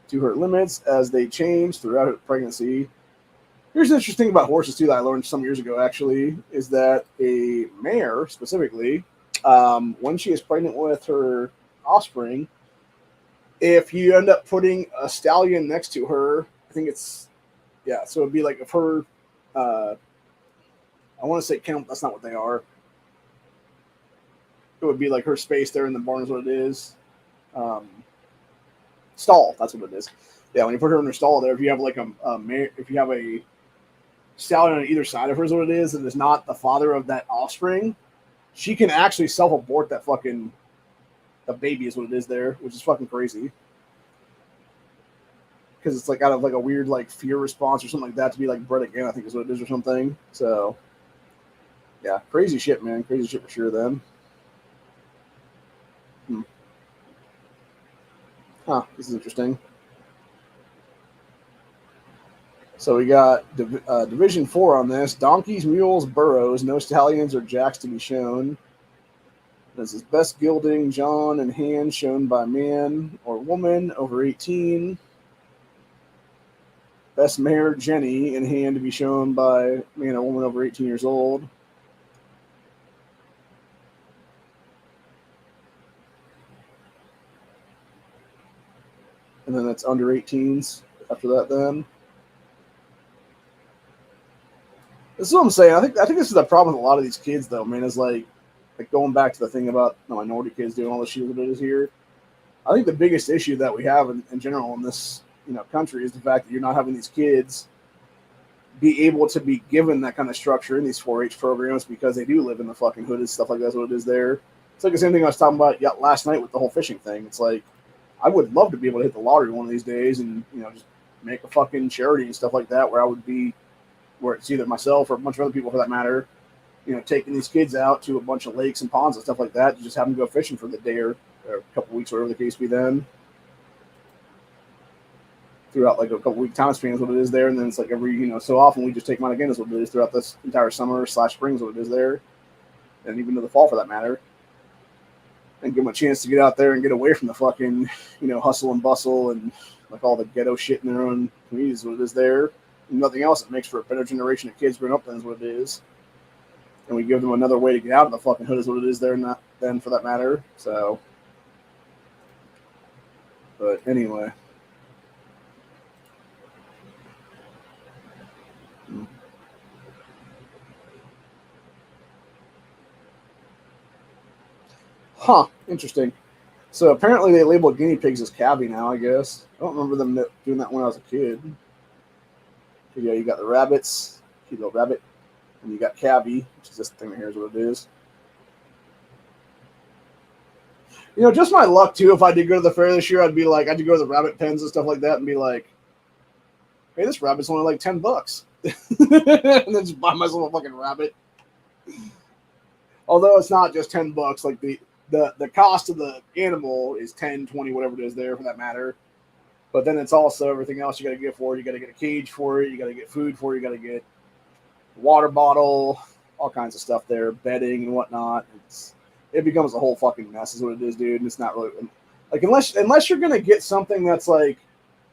S1: to her limits as they change throughout her pregnancy." Here's the interesting thing about horses too that I learned some years ago. Actually, is that a mare specifically, when she is pregnant with her offspring, if you end up putting a stallion next to her, I think it's yeah. So it'd be like if her, I want to say kennel. That's not what they are. It would be like her space there in the barn is what it is. Um, Stall. That's what it is. Yeah, when you put her in her stall there, if you have like if you have a stallion on either side of her is what it is, and is not the father of that offspring, she can actually self-abort that fucking the baby is what it is there, which is fucking crazy. Because it's like out of like a weird like fear response or something like that to be like bred again, I think is what it is or something. So yeah, crazy shit, man. Crazy shit for sure. Then, this is interesting. So we got Division 4 on this: donkeys, mules, burros. No stallions or jacks to be shown. This is best gilding, John and hand shown by man or woman over 18. Best mare, Jenny, in hand to be shown by man or woman over 18 years old. And then that's under 18s after that then. This is what I'm saying. I think this is the problem with a lot of these kids though, man, is like going back to the thing about the minority kids doing all the shit that it is here. I think the biggest issue that we have in general in this country is the fact that you're not having these kids be able to be given that kind of structure in these 4-H programs because they do live in the fucking hood and stuff like that's what it is there. It's like the same thing I was talking about last night with the whole fishing thing. It's like I would love to be able to hit the lottery one of these days and just make a fucking charity and stuff like that where I would be where it's either myself or a bunch of other people for that matter, taking these kids out to a bunch of lakes and ponds and stuff like that to just have them go fishing for the day or a couple of weeks, whatever the case be then. Throughout like a couple week time span is what it is there, and then it's like every so often we just take them out again is what it is throughout this entire summer / spring is what it is there, and even to the fall for that matter, and give them a chance to get out there and get away from the fucking hustle and bustle and like all the ghetto shit in their own communities is what it is there. And nothing else that makes for a better generation of kids growing up than is what it is, and we give them another way to get out of the fucking hood is what it is there, not then for that matter. So, but anyway. Huh, interesting. So apparently they label guinea pigs as cabbie now, I guess. I don't remember them doing that when I was a kid. But yeah, you got the rabbits, cute little rabbit, and you got cabbie, which is this thing right here is what it is. Just my luck too. If I did go to the fair this year, I'd be like, I'd go to the rabbit pens and stuff like that and be like, hey, this rabbit's only like $10. And then just buy myself a fucking rabbit. Although it's not just $10, like the cost of the animal is 10, 20, whatever it is there for that matter. But then it's also everything else you got to get for it. You got to get a cage for it. You got to get food for it. You got to get water bottle, all kinds of stuff there, bedding and whatnot. It becomes a whole fucking mess, is what it is, dude. And it's not really like unless you're gonna get something that's like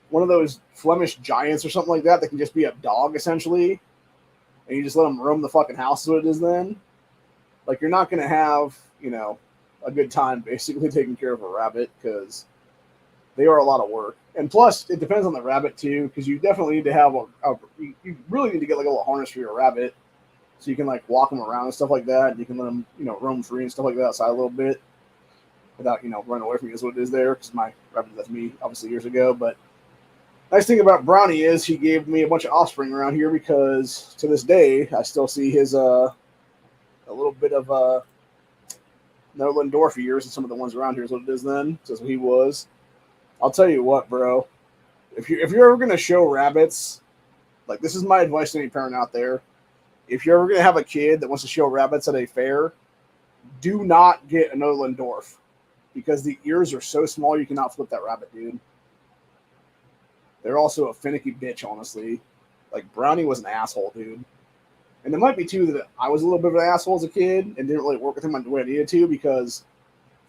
S1: one of those Flemish giants or something like that can just be a dog essentially, and you just let them roam the fucking house, is what it is. Then, like, you're not gonna have a good time basically taking care of a rabbit because they are a lot of work. And plus, it depends on the rabbit too, because you definitely need to have you really need to get like a little harness for your rabbit, so you can like walk them around and stuff like that. And you can let them roam free and stuff like that outside a little bit without running away from you, is what it is there. Because my rabbit left me obviously years ago. But nice thing about Brownie is he gave me a bunch of offspring around here, because to this day I still see his a little bit of Nolandorf years and some of the ones around here, is what it is. Then that's what he was. I'll tell you what, bro. If you're ever gonna show rabbits, like, this is my advice to any parent out there. If you're ever gonna have a kid that wants to show rabbits at a fair, do not get a Nolandorf, because the ears are so small you cannot flip that rabbit, dude. They're also a finicky bitch, honestly. Like, Brownie was an asshole, dude. And it might be too that I was a little bit of an asshole as a kid and didn't really work with him the way I needed to, because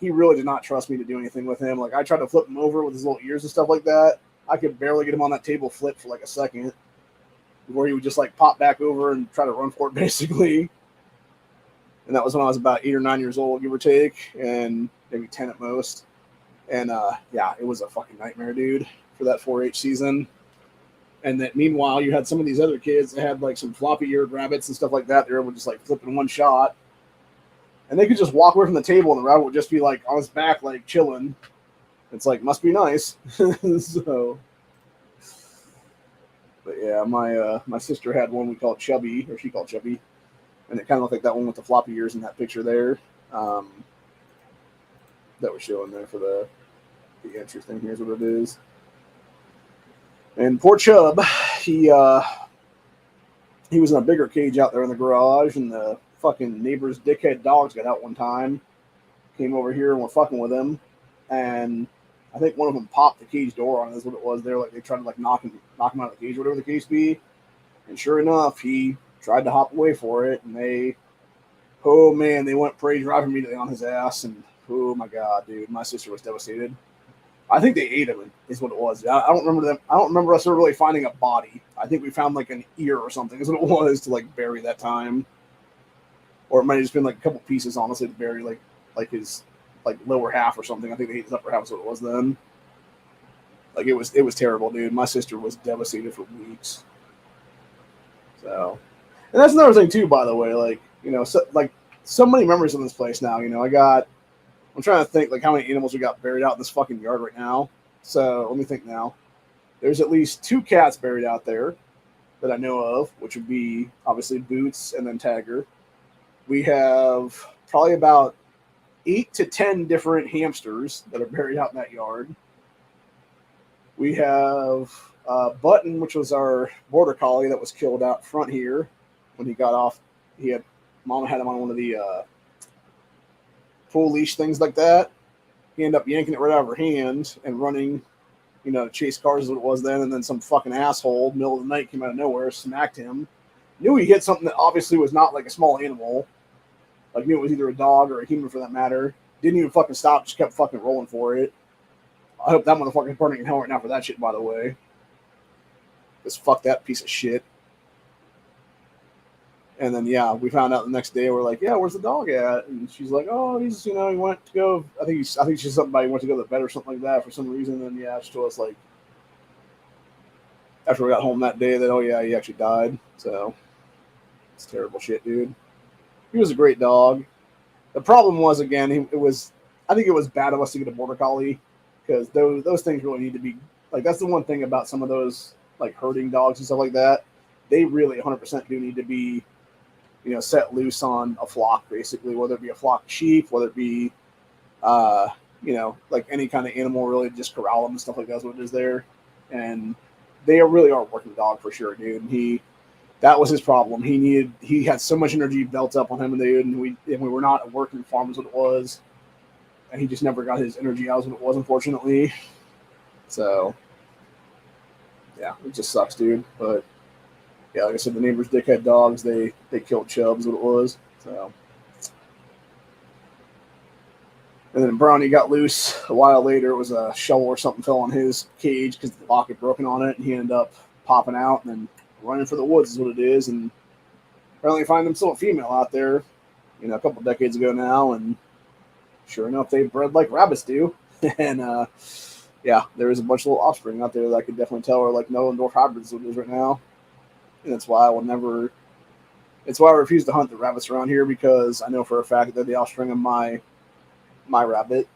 S1: he really did not trust me to do anything with him. Like, I tried to flip him over with his little ears and stuff like that. I could barely get him on that table flipped for like a second, before he would just like pop back over and try to run for it, basically. And that was when I was about 8 or 9 years old, give or take, and maybe 10 at most. And yeah, it was a fucking nightmare, dude, for that 4-H season. And that meanwhile, you had some of these other kids that had like some floppy-eared rabbits and stuff like that. They were able to just like flip in one shot. And they could just walk away from the table, and the rabbit would just be like on his back, like chilling. It's like, must be nice. So, but yeah, my sister had one we called Chubby, or she called Chubby, and it kind of looked like that one with the floppy ears in that picture there. That we're showing there for the interest thing. Here's what it is. And poor Chub, he was in a bigger cage out there in the garage, and the fucking neighbor's dickhead dogs got out one time, came over here and were fucking with him, and I think one of them popped the cage door on him, is what it was there. Like, they tried to like knock him out of the cage, whatever the case be. And sure enough, he tried to hop away for it, and they went prey drive immediately on his ass. And oh my god, dude, my sister was devastated. I think they ate him, is what it was. I don't remember them. I don't remember us ever really finding a body. I think we found like an ear or something, is what it was, to like bury that time. Or it might have just been like a couple pieces, honestly, to bury like his like lower half or something. I think they ate his upper half, is what it was then. Like, it was terrible, dude. My sister was devastated for weeks. So, and that's another thing too, by the way. Like, so many memories of this place now. I'm trying to think like how many animals we got buried out in this fucking yard right now. So let me think now. There's at least 2 cats buried out there that I know of, which would be obviously Boots and then Tagger. We have probably about 8 to 10 different hamsters that are buried out in that yard. We have Button, which was our border collie that was killed out front here when he got off. Mama had him on one of the pull leash things like that. He ended up yanking it right out of her hand and running, to chase cars, is what it was then. And then some fucking asshole, middle of the night, came out of nowhere, smacked him. Knew he hit something that obviously was not like a small animal. Like, knew it was either a dog or a human for that matter. Didn't even fucking stop, just kept fucking rolling for it. I hope that motherfucker's burning in hell right now for that shit, by the way. Just fuck that piece of shit. And then, yeah, we found out the next day. We're like, yeah, where's the dog at? And she's like, oh, he's, he went to go. I think she's somebody went to go to the vet or something like that for some reason. And yeah, she told us, like, after we got home that day, that, oh yeah, he actually died. So it's terrible shit, dude. He was a great dog. The problem was, again, I think it was bad of us to get a border collie, because those things really need to be, like, that's the one thing about some of those, like, herding dogs and stuff like that. They really 100% do need to be, set loose on a flock, basically, whether it be a flock of sheep, whether it be, like any kind of animal, really, just corral them and stuff like that's what it is there. And they really are a working dog for sure, dude. And that was his problem. He had so much energy built up on him, and we were not a working farm, is what it was. And he just never got his energy out, is what it was, unfortunately. So, yeah, it just sucks, dude. But Yeah, like I said, the neighbor's dickhead dogs, they killed Chubbs, what it was. So, and then Brownie got loose a while later. It was a shovel or something fell on his cage because the lock had broken on it, and he ended up popping out and then running for the woods is what it is. And apparently find them still a female out there, a couple decades ago now, and sure enough, they bred like rabbits do. And yeah, there is a bunch of little offspring out there that I could definitely tell are like Nolandorf hybrids is what it is right now. And that's why I will never. It's why I refuse to hunt the rabbits around here, because I know for a fact that the offspring of my rabbit,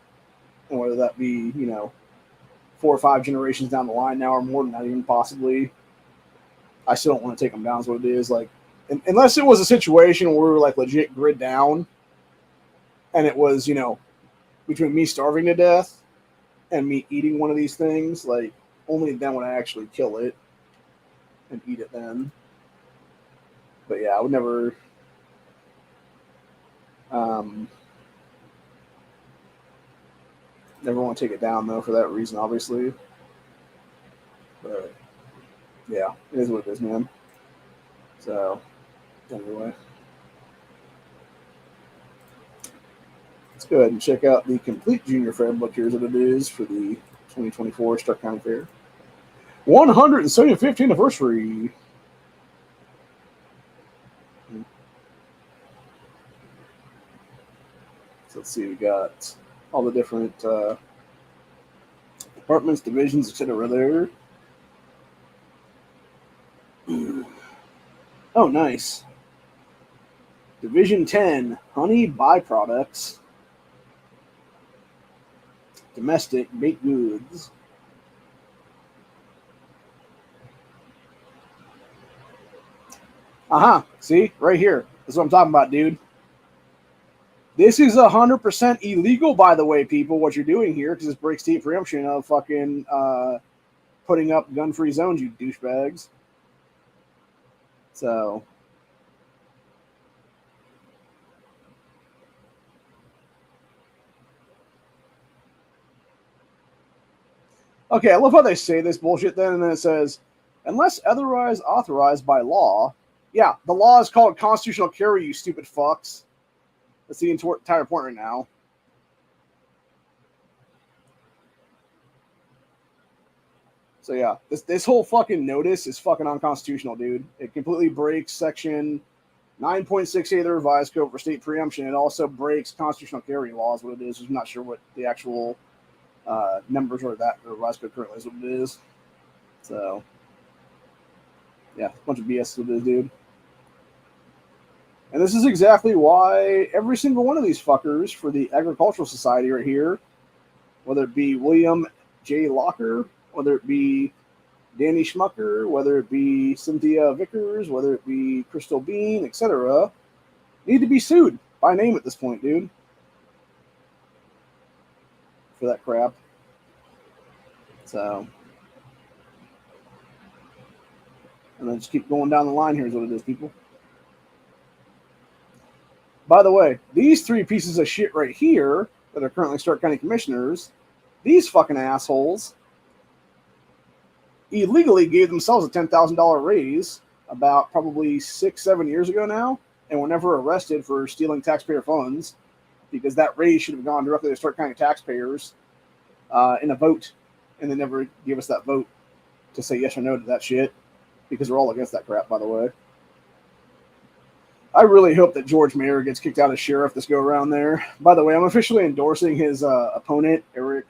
S1: and whether that be 4 or 5 generations down the line now, or more than that, even possibly, I still don't want to take them down. Is what it is. Like, unless it was a situation where we were like legit grid down, and it was between me starving to death and me eating one of these things, like only then would I actually kill it and eat it then. But yeah, I would never. Never want to take it down though for that reason, obviously. But yeah, it is what it is, man. So anyway, let's go ahead and check out the complete Junior Fair book. Here's what it is for the 2024 Stark County Fair. 175th anniversary. So let's see, we got all the different departments, divisions, etc. there. Oh, nice. Division 10, honey byproducts, domestic baked goods. See, right here. That's what I'm talking about, dude. This is 100% illegal, by the way, people, what you're doing here, because this breaks state preemption of fucking putting up gun-free zones, you douchebags. So, okay, I love how they say this bullshit then, and then it says, unless otherwise authorized by law. Yeah, the law is called constitutional carry, you stupid fucks. That's the entire point right now. So yeah, this whole fucking notice is fucking unconstitutional, dude. It completely breaks section 9.68 of the revised code for state preemption. It also breaks constitutional carry laws, what it is. I'm not sure what the actual numbers are that the revised code currently is what it is. So yeah, a bunch of BS is what it is, dude. And this is exactly why every single one of these fuckers for the Agricultural Society right here, whether it be William J. Locker, whether it be Danny Schmucker, whether it be Cynthia Vickers, whether it be Crystal Bean, etc., need to be sued by name at this point, dude. For that crap. So, and then just keep going down the line. Here's what it is, people. By the way, these 3 pieces of shit right here that are currently Stark County Commissioners, these fucking assholes illegally gave themselves a $10,000 raise about probably 6-7 years ago now, and were never arrested for stealing taxpayer funds, because that raise should have gone directly to Stark County taxpayers in a vote, and they never gave us that vote to say yes or no to that shit, because we're all against that crap, by the way. I really hope that George Mayer gets kicked out as sheriff this go around there. By the way, I'm officially endorsing his opponent, Eric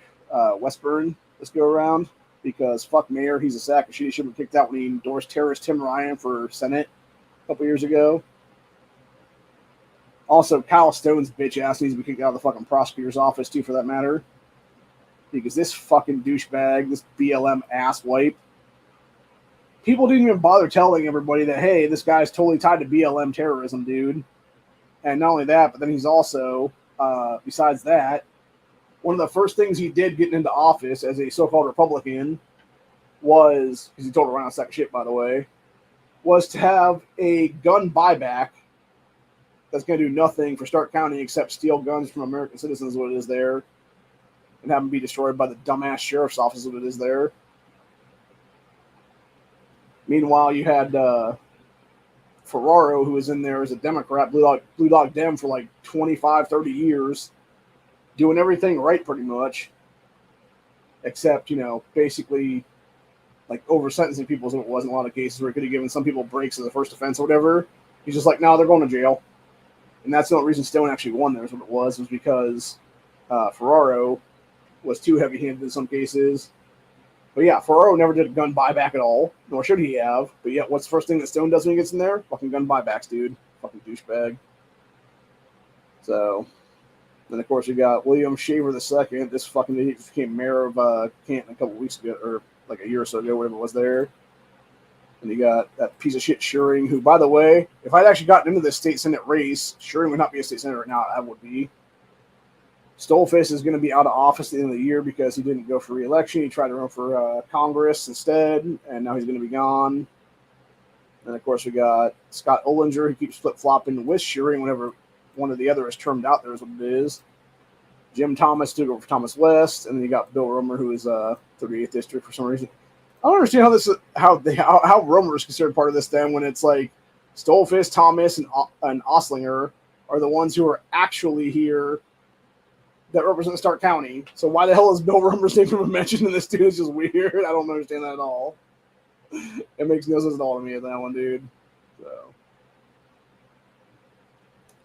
S1: Westburn, this go around, because fuck Mayer, he's a sack of shit. He should have been kicked out when he endorsed terrorist Tim Ryan for Senate a couple years ago. Also, Kyle Stone's bitch ass needs to be kicked out of the fucking prosecutor's office too, for that matter. Because this fucking douchebag, this BLM ass wipe, people didn't even bother telling everybody that, hey, this guy's totally tied to BLM terrorism, dude. And not only that, but then he's also, besides that, one of the first things he did getting into office as a so-called Republican was, because he told around a sack of shit, by the way, was to have a gun buyback that's going to do nothing for Stark County except steal guns from American citizens, what it is there, and have them be destroyed by the dumbass sheriff's office, what it is there. Meanwhile, you had Ferraro, who was in there as a Democrat, Blue Dog Dem for like 25, 30 years, doing everything right pretty much, except, basically like over sentencing people, so it wasn't a lot of cases where he could have given some people breaks as a first offense or whatever. He's just like, no, they're going to jail. And that's the only reason Stone actually won there is what it was because Ferraro was too heavy-handed in some cases. But yeah, Ferraro never did a gun buyback at all, nor should he have. But yeah, what's the first thing that Stone does when he gets in there? Fucking gun buybacks, dude. Fucking douchebag. So, then of course we got William Shaver II. This fucking idiot became mayor of Canton a couple weeks ago, or like a year or so ago, whatever it was there. And you got that piece of shit Schuring, who, by the way, if I'd actually gotten into this state senate race, Schuring would not be a state senator right now. I would be. Stolfist is going to be out of office at the end of the year because he didn't go for re-election. He tried to run for Congress instead, and now he's going to be gone. And, of course, we got Scott Ollinger, who keeps flip-flopping with Schuring whenever one or the other is termed out. There's what it is. Jim Thomas took over for Thomas West, and then you got Bill Romer, who is 38th District for some reason. I don't understand how Romer is considered part of this then when it's like Stolfist, Thomas, and Oslinger are the ones who are actually here that represent Stark County. So why the hell is Bill Romer's name even mentioned in this, dude? It's just weird. I don't understand that at all. It makes no sense at all to me at that one, dude. So,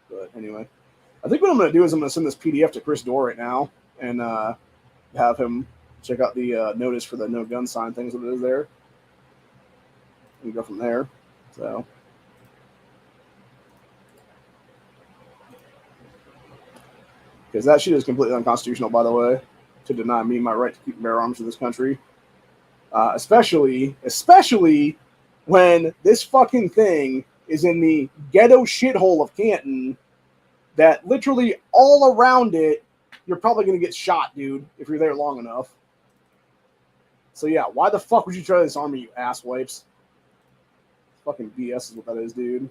S1: but anyway, I think what I'm going to do is I'm going to send this PDF to Chris Dorr right now and have him check out the notice for the no gun sign things that it is there. And go from there. So, because that shit is completely unconstitutional, by the way, to deny me my right to keep bear arms in this country. Especially when this fucking thing is in the ghetto shithole of Canton that literally all around it, you're probably going to get shot, dude, if you're there long enough. So yeah, why the fuck would you try this army, you asswipes? Fucking BS is what that is, dude.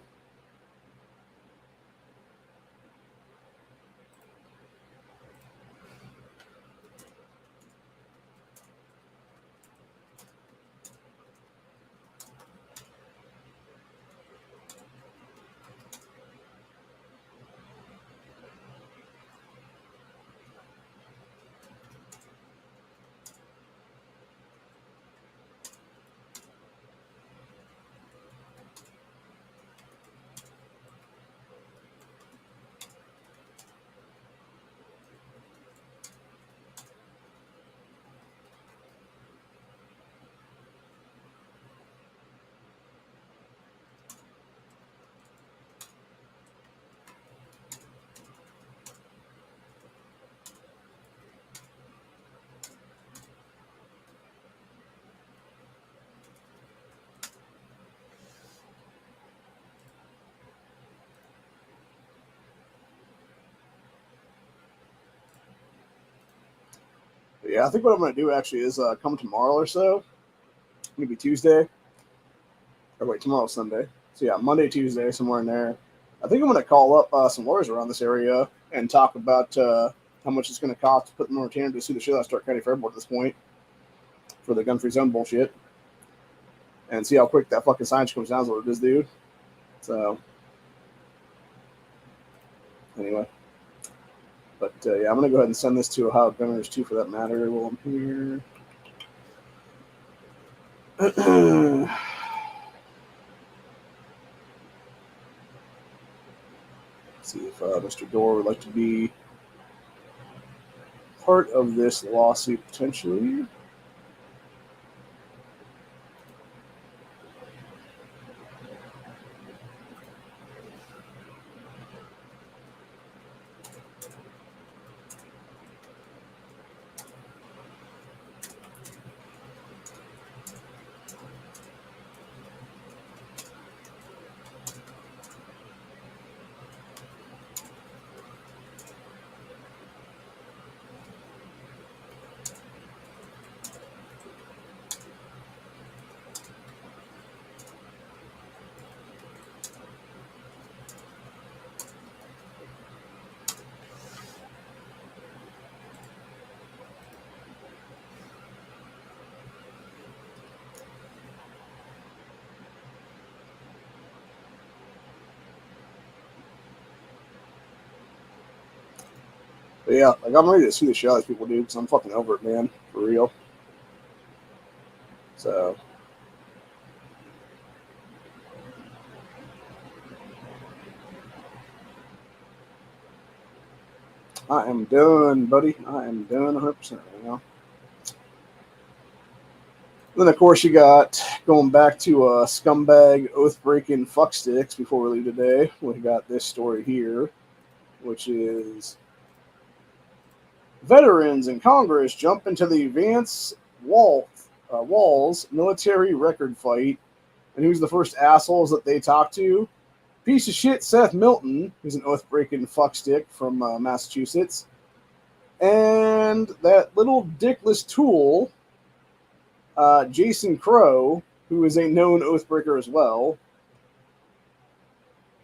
S1: But yeah, I think what I'm going to do actually is come tomorrow or so, maybe Tuesday. Or wait, tomorrow's Sunday. So yeah, Monday, Tuesday, somewhere in there. I think I'm going to call up some lawyers around this area and talk about how much it's going to cost to put them on retainer to sue the shit out of Stark County Fair Board at this point for the gun-free zone bullshit. And see how quick that fucking signage comes down is what it is, dude. So, anyway. But yeah, I'm going to go ahead and send this to Ohio Gunners too, for that matter, while I'm here. See if Mr. Dorr would like to be part of this lawsuit potentially. But yeah, like I'm ready to sue the shit out of these people, dude, because I'm fucking over it, man. For real. So I am done, buddy. I am done 100% right now. Then, of course, you got going back to scumbag oath breaking fucksticks before we leave today. We got this story here, which is veterans in Congress jump into the Walls military record fight. And who's the first assholes that they talk to? Piece of shit Seth Milton, who's an oath breaking fuckstick from Massachusetts. And that little dickless tool, Jason Crow, who is a known oathbreaker as well.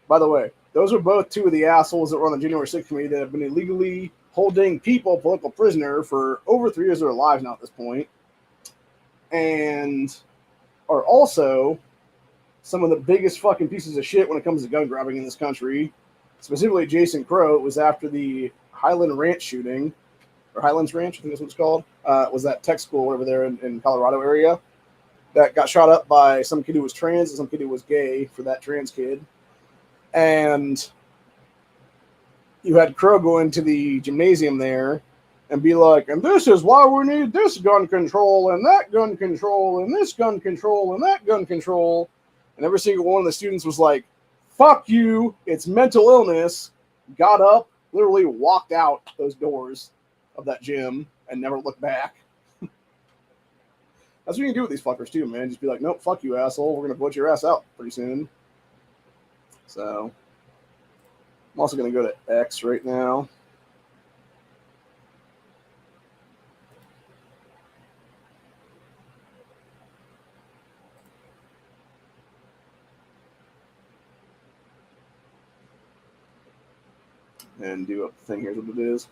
S1: By the way, those are both two of the assholes that were on the January 6th committee that have been illegally holding people political prisoner for over 3 years of their lives now at this point, and are also some of the biggest fucking pieces of shit when it comes to gun grabbing in this country. Specifically, Jason Crow. It was after the Highland Ranch shooting, or Highlands Ranch, I think that's what it's called. Was that tech school over there in Colorado area that got shot up by some kid who was trans and some kid who was gay for that trans kid. And you had Crow go into the gymnasium there and be like, and this is why we need this gun control and that gun control and this gun control and that gun control. And every single one of the students was like, fuck you, it's mental illness, got up, literally walked out those doors of that gym and never looked back. That's what you can do with these fuckers too, man. Just be like, nope, fuck you, asshole. We're going to vote your ass out pretty soon. So I'm also going to go to X right now. And do up the thing. Here's what it is.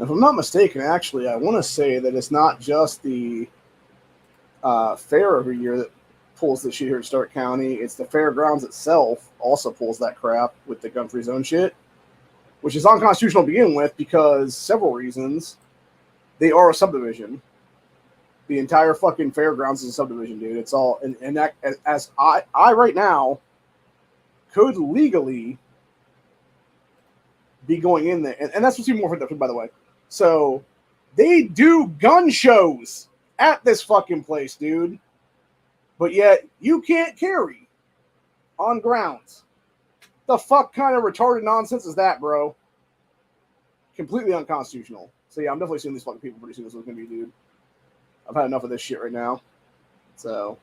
S1: If I'm not mistaken, actually, I want to say that it's not just the fair every year that pulls this shit here at Stark County. It's the fairgrounds itself also pulls that crap with the gun-free zone shit, which is unconstitutional to begin with because several reasons. They are a subdivision. The entire fucking fairgrounds is a subdivision, dude. It's all, and that, as I right now could legally be going in there, and that's what's even more productive, by the way. So they do gun shows at this fucking place, dude. But yet you can't carry on grounds. The fuck kind of retarded nonsense is that, bro? Completely unconstitutional. So yeah, I'm definitely seeing these fucking people pretty soon. This is gonna be, dude. I've had enough of this shit right now. So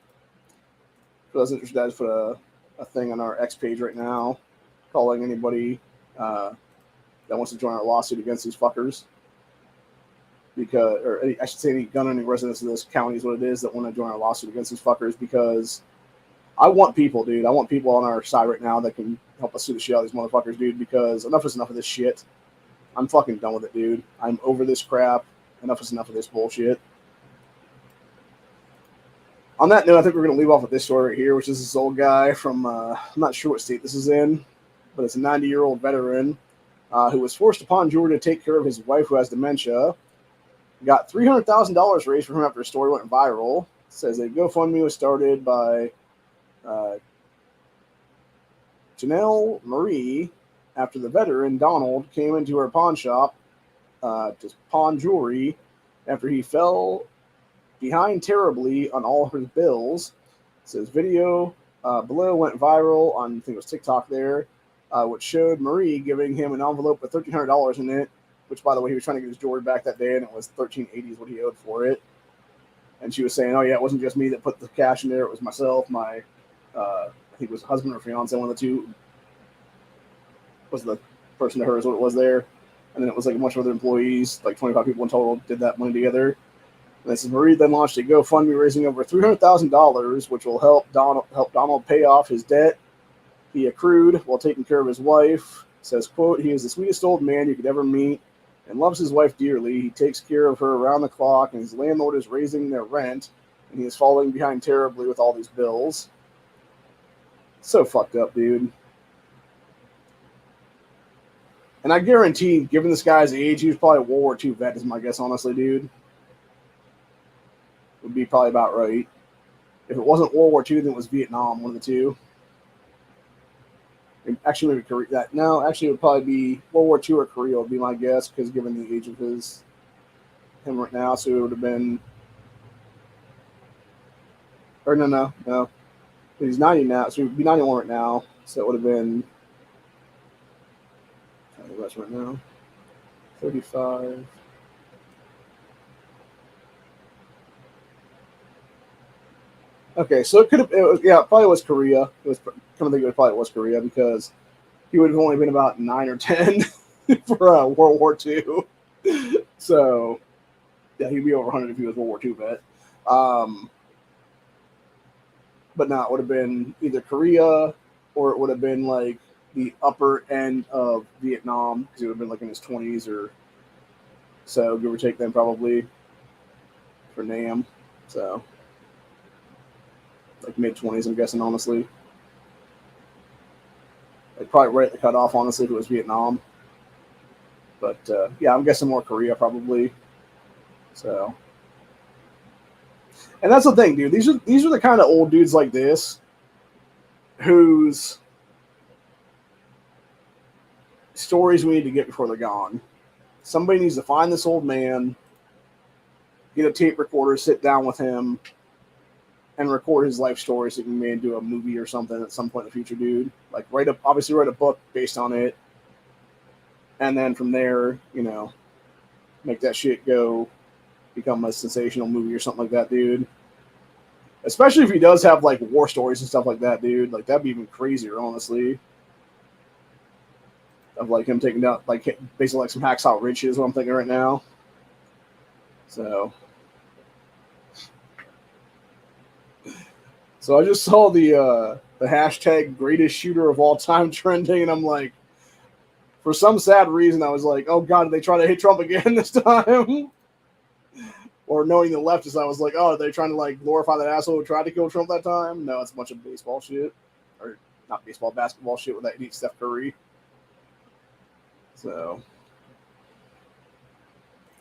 S1: if you guys interested, I just put a thing on our X page right now, calling anybody that wants to join our lawsuit against these fuckers. Because, or I should say, any gun owning residents of this county is what it is that want to join our lawsuit against these fuckers. Because I want people, dude. I want people on our side right now that can help us sue the shit out of these motherfuckers, dude. Because enough is enough of this shit. I'm fucking done with it, dude. I'm over this crap. Enough is enough of this bullshit. On that note, I think we're going to leave off with this story right here, which is this old guy from, I'm not sure what state this is in, but it's a 90-year-old veteran who was forced upon Georgia to take care of his wife who has dementia. Got $300,000 raised for him after a story went viral. It says a GoFundMe was started by Janelle Marie, after the veteran Donald came into her pawn shop to pawn jewelry after he fell behind terribly on all his bills. It says video below went viral on, I think it was TikTok there, which showed Marie giving him an envelope with $1,300 in it, which, by the way, he was trying to get his jewelry back that day, and it was $1,380 is what he owed for it. And she was saying, oh, yeah, it wasn't just me that put the cash in there. It was myself, my, I think it was husband or fiance, one of the two was the person to her is what it was there. And then it was like a bunch of other employees, like 25 people in total, did that money together. And this is Marie then launched a GoFundMe raising over $300,000, which will help Donald pay off his debt he accrued while taking care of his wife. It says, quote, he is the sweetest old man you could ever meet and loves his wife dearly. He takes care of her around the clock, and his landlord is raising their rent, and he is falling behind terribly with all these bills. So fucked up, dude. And I guarantee, given this guy's age, he was probably a World War II vet, is my guess, honestly, dude. Would be probably about right. If it wasn't World War II, then it was Vietnam, one of the two. Actually, maybe Korea. No, actually, it would probably be World War II or Korea would be my guess, because given the age of him right now, so it would have been. Or no. He's 90 now, so he would be 91 right now. So it would have been. Right now, 35. Okay, so it could have. It probably was Korea. It was kind of think it probably was Korea because he would have only been about 9 or 10 for World War II. So yeah, he'd be over 100 if he was World War II vet. But no, it would have been either Korea or it would have been like the upper end of Vietnam, because he would have been like in his 20s or so, give or take, then probably for Nam. So like mid 20s, I'm guessing, honestly. Like probably right at the cutoff, honestly, if it was Vietnam. But yeah, I'm guessing more Korea probably. So, and that's the thing, dude. These are the kind of old dudes like this whose stories we need to get before they're gone. Somebody needs to find this old man, get a tape recorder, sit down with him, and record his life story so he can maybe do a movie or something at some point in the future, dude. Like obviously write a book based on it, and then from there, make that shit go become a sensational movie or something like that, dude. Especially if he does have like war stories and stuff like that, dude. Like that'd be even crazier, honestly. Of like him taking down like basically like some Hacksaw Ridge is what I'm thinking right now. So I just saw the hashtag greatest shooter of all time trending, and I'm like, for some sad reason, I was like, oh god, did they try to hit Trump again this time? Or knowing the leftists, I was like, oh, are they trying to like glorify that asshole who tried to kill Trump that time? No, it's a bunch of baseball shit. Or not baseball, basketball shit with that idiot Steph Curry. So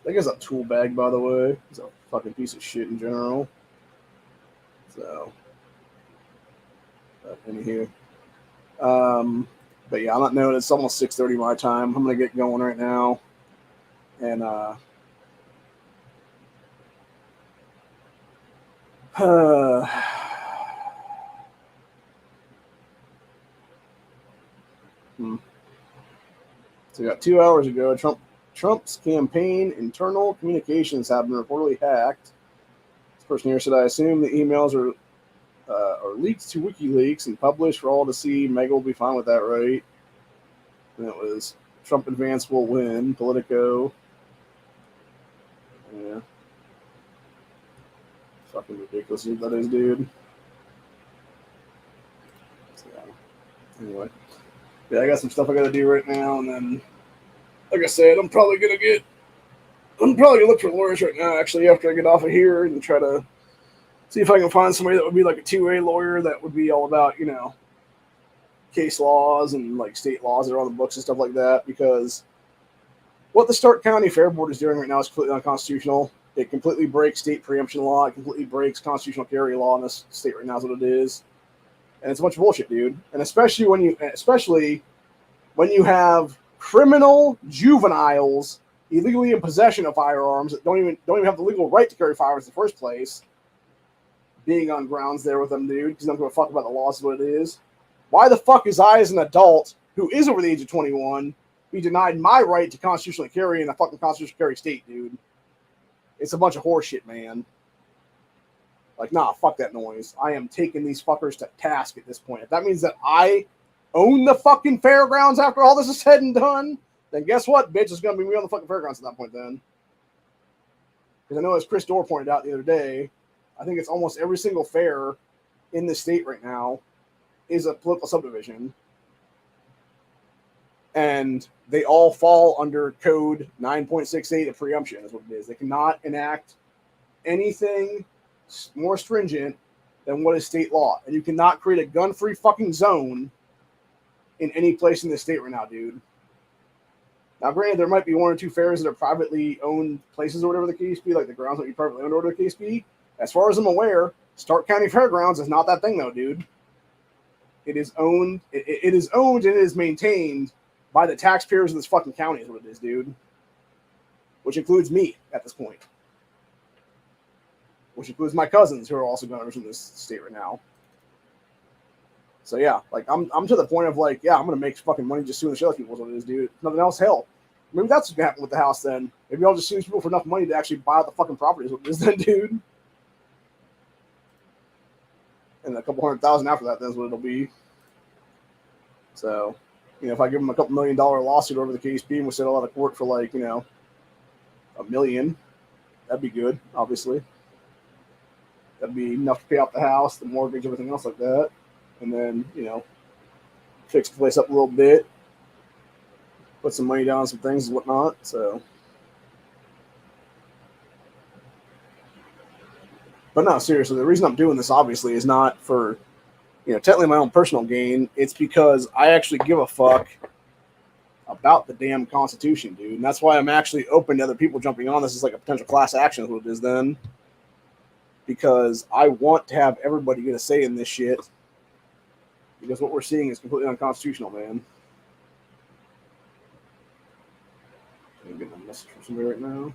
S1: that guy's a tool bag, by the way. He's a fucking piece of shit in general. So anywho. But yeah, I'm not knowing. It's almost 6:30 my time. I'm gonna get going right now. And So we got 2 hours ago, Trump's campaign internal communications have been reportedly hacked. This person here said, I assume the emails are leaked to WikiLeaks and published for all to see. Meg will be fine with that, right? And it was Trump advance will win, Politico. Yeah. Fucking ridiculous that is, dude. So, anyway. Yeah, I got some stuff I gotta do right now, and then, like I said, I'm probably gonna look for lawyers right now, actually, after I get off of here, and try to see if I can find somebody that would be like a 2A lawyer that would be all about, case laws and like state laws that are on the books and stuff like that, because what the Stark County Fair Board is doing right now is completely unconstitutional. It completely breaks state preemption law. It completely breaks constitutional carry law in this state right now is what it is. And it's a bunch of bullshit, dude. And especially when you have criminal juveniles illegally in possession of firearms that don't even have the legal right to carry firearms in the first place, being on grounds there with them, dude, because they don't give a fuck about the laws, is what it is. Why the fuck is I, as an adult who is over the age of 21, be denied my right to constitutionally carry in a fucking constitutional carry state, dude? It's a bunch of horseshit, man. Like, nah, fuck that noise. I am taking these fuckers to task at this point. If that means that I own the fucking fairgrounds after all this is said and done, then guess what, bitch? It's going to be me on the fucking fairgrounds at that point then. Because I know, as Chris Dorr pointed out the other day, I think it's almost every single fair in the state right now is a political subdivision. And they all fall under Code 9.68 of preemption, is what it is. They cannot enact anything more stringent than what is state law. And you cannot create a gun-free fucking zone in any place in the state right now, dude. Now, granted, there might be one or two fairs that are privately owned places or whatever the case be, like the grounds that you privately owned or whatever the case be. As far as I'm aware, Stark County Fairgrounds is not that thing, though, dude. It is owned. It is owned and it is maintained by the taxpayers of this fucking county, is what it is, dude. Which includes me at this point. Which includes my cousins, who are also governors in this state right now. So yeah, like I'm to the point of like, yeah, I'm gonna make fucking money just suing the shit out of people, is what it is, dude. If nothing else, hell, maybe that's what's gonna happen with the house then. Maybe I'll just sue people for enough money to actually buy out the fucking property, is what it is then, dude. And a couple $100,000 after that, that's what it'll be. So, you know, if I give them a couple $1 million lawsuit over the case being, we settle out of court for like, you know, $1 million, that'd be good, obviously. That'd be enough to pay off the house, the mortgage, everything else like that. And then, you know, fix the place up a little bit, put some money down on some things and whatnot. So, but no, seriously, the reason I'm doing this obviously is not for, you know, technically my own personal gain. It's because I actually give a fuck about the damn Constitution, dude. And that's why I'm actually open to other people jumping on this as like a potential class action, is what it is then. Because I want to have everybody get a say in this shit. Because what we're seeing is completely unconstitutional, man. I'm getting a message from somebody right now.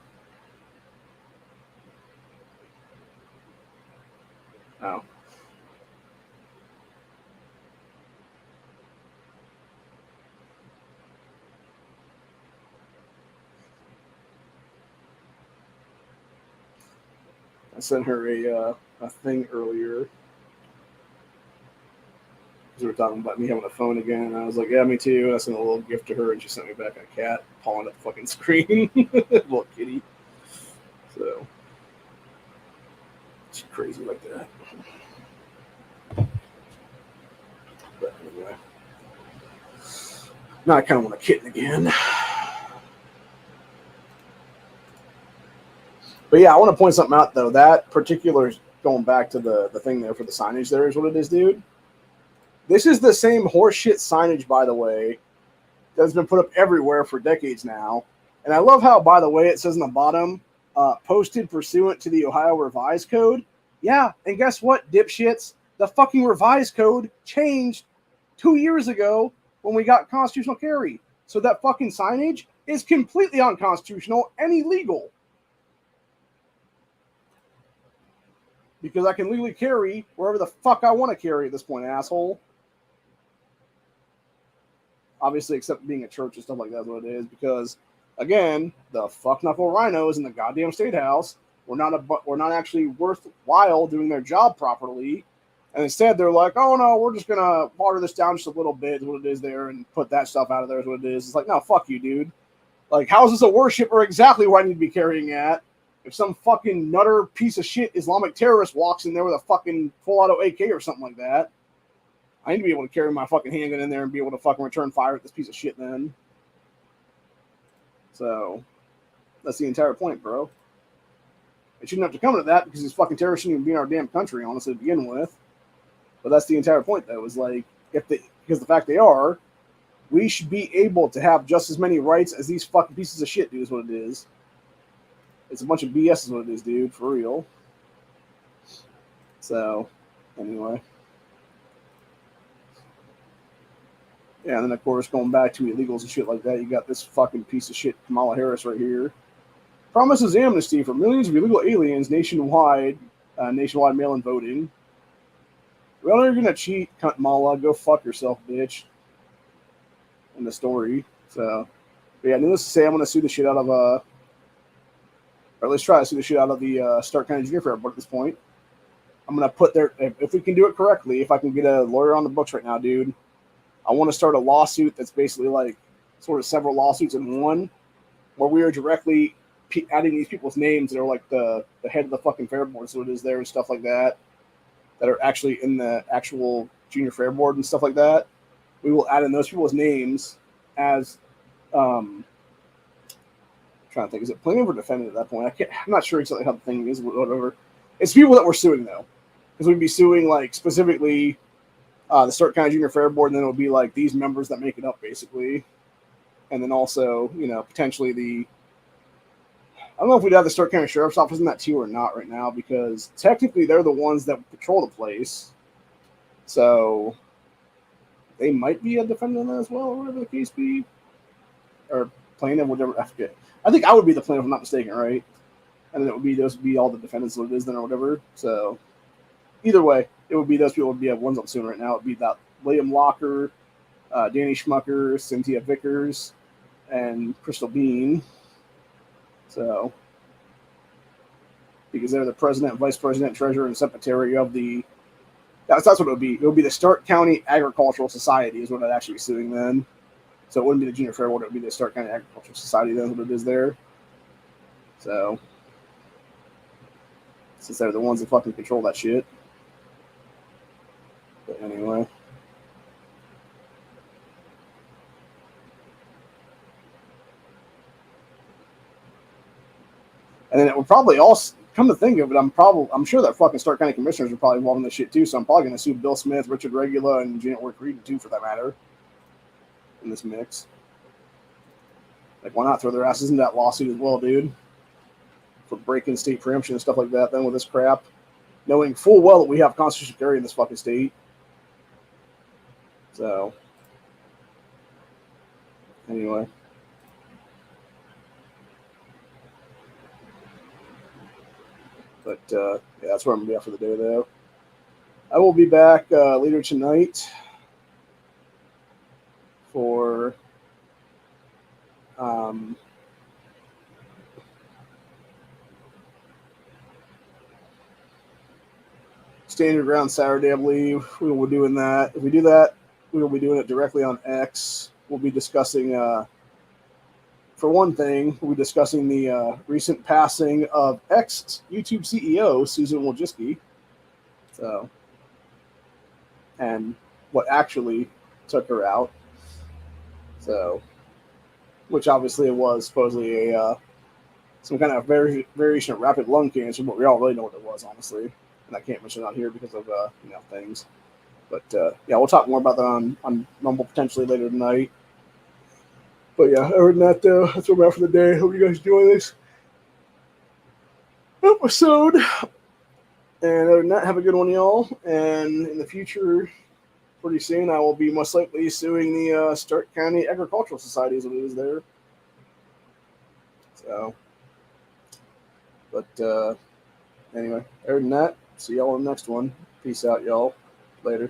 S1: Oh. I sent her a thing earlier. We were talking about me having a phone again, and I was like, yeah, me too. And I sent a little gift to her, and she sent me back a cat pawing at the fucking screen. Little kitty. So, it's crazy like that. But anyway. Now I kind of want a kitten again. But yeah, I want to point something out, though. That particular, going back to the thing there for the signage there is what it is, dude. This is the same horseshit signage, by the way, that's been put up everywhere for decades now. And I love how, by the way, it says on the bottom, posted pursuant to the Ohio Revised Code. Yeah, and guess what, dipshits? The fucking Revised Code changed 2 years ago when we got constitutional carry. So that fucking signage is completely unconstitutional and illegal. Because I can legally carry wherever the fuck I want to carry at this point, asshole. Obviously, except being a church and stuff like that is what it is. Because, again, the fuck knuckle rhinos in the goddamn state house were not actually worthwhile doing their job properly. And instead, they're like, oh, no, we're just going to water this down just a little bit is what it is there and put that stuff out of there is what it is. It's like, no, fuck you, dude. Like, houses of worship are exactly where I need to be carrying at. If some fucking nutter piece of shit Islamic terrorist walks in there with a fucking full auto AK or something like that, I need to be able to carry my fucking handgun in there and be able to fucking return fire at this piece of shit then. So, that's the entire point, bro. It shouldn't have to come to that because these fucking terrorists shouldn't even be in our damn country, honestly, to begin with. But that's the entire point, though, is like, because the fact they are, we should be able to have just as many rights as these fucking pieces of shit, dude, is what it is. It's a bunch of BS is what it is, dude, for real. So, anyway. Yeah, and then of course going back to illegals and shit like that, you got this fucking piece of shit Kamala Harris right here. Promises amnesty for millions of illegal aliens nationwide, nationwide mail-in voting. Well, you're gonna cheat, Kamala. Go fuck yourself, bitch. In the story. So, but yeah, needless to say, I'm gonna sue the shit out of or at least try to sue the shit out of the Stark County Junior Fair Board at this point. I'm gonna put there if we can do it correctly. If I can get a lawyer on the books right now, dude, I want to start a lawsuit that's basically like sort of several lawsuits in one, where we are directly adding these people's names that are like the head of the fucking fair board, so it is there and stuff like that, that are actually in the actual junior fair board and stuff like that. We will add in those people's names as I'm trying to think, is it plaintiff or defendant at that point? I'm not sure exactly how the thing is, whatever. It's people that we're suing though, because we'd be suing like specifically the Stark County Junior Fair Board, and then it'll be like these members that make it up basically, and then also potentially the I don't know if we'd have the Stark County Sheriff's Office in that too or not right now, because technically they're the ones that patrol the place, so they might be a defendant as well, or whatever the case be, or plaintiff, whatever. I forget. I think I would be the plaintiff, if I'm not mistaken, right? And then it would be those would be all the defendants that it is then or whatever. So either way, it would be those people would be ones I'm suing right now. It would be that William Locker, Danny Schmucker, Cynthia Vickers, and Crystal Bean. So because they're the president, vice president, treasurer, and secretary of the. That's what it would be. It would be the Stark County Agricultural Society is what I'd actually be suing then. So it wouldn't be the Junior Fair Board. It would be the Stark County Agricultural Society. That's what it is there. So since they're the ones that fucking control that shit. But anyway. And then it would probably also come to think of it, I'm sure that fucking Stark County commissioners are probably involved in this shit too. So I'm probably gonna sue Bill Smith, Richard Regula, and Janet Work Reed too, for that matter, in this mix. Like, why not throw their asses in that lawsuit as well, dude? For breaking state preemption and stuff like that. Then with this crap, knowing full well that we have constitutional carry in this fucking state. So anyway. But yeah, that's where I'm gonna be at for the day, though. I will be back later tonight for Stand Your Ground Saturday, I believe. We will be doing that. If we do that, we will be doing it directly on X. We'll be discussing, for one thing, we'll be discussing the recent passing of ex-YouTube CEO Susan Wojcicki. So, and what actually took her out. So, which obviously it was supposedly some kind of variation of rapid lung cancer, but we all really know what it was, honestly. And I can't mention it out here because of things. But yeah, we'll talk more about that on Rumble potentially later tonight. But yeah, other than that, though, that's what we're at for the day. Hope you guys enjoy this episode. And other than that, have a good one, y'all. And in the future, pretty soon, I will be most likely suing the Stark County Agricultural Society as it is there. So, but anyway, other than that, see y'all in the next one. Peace out, y'all. Later.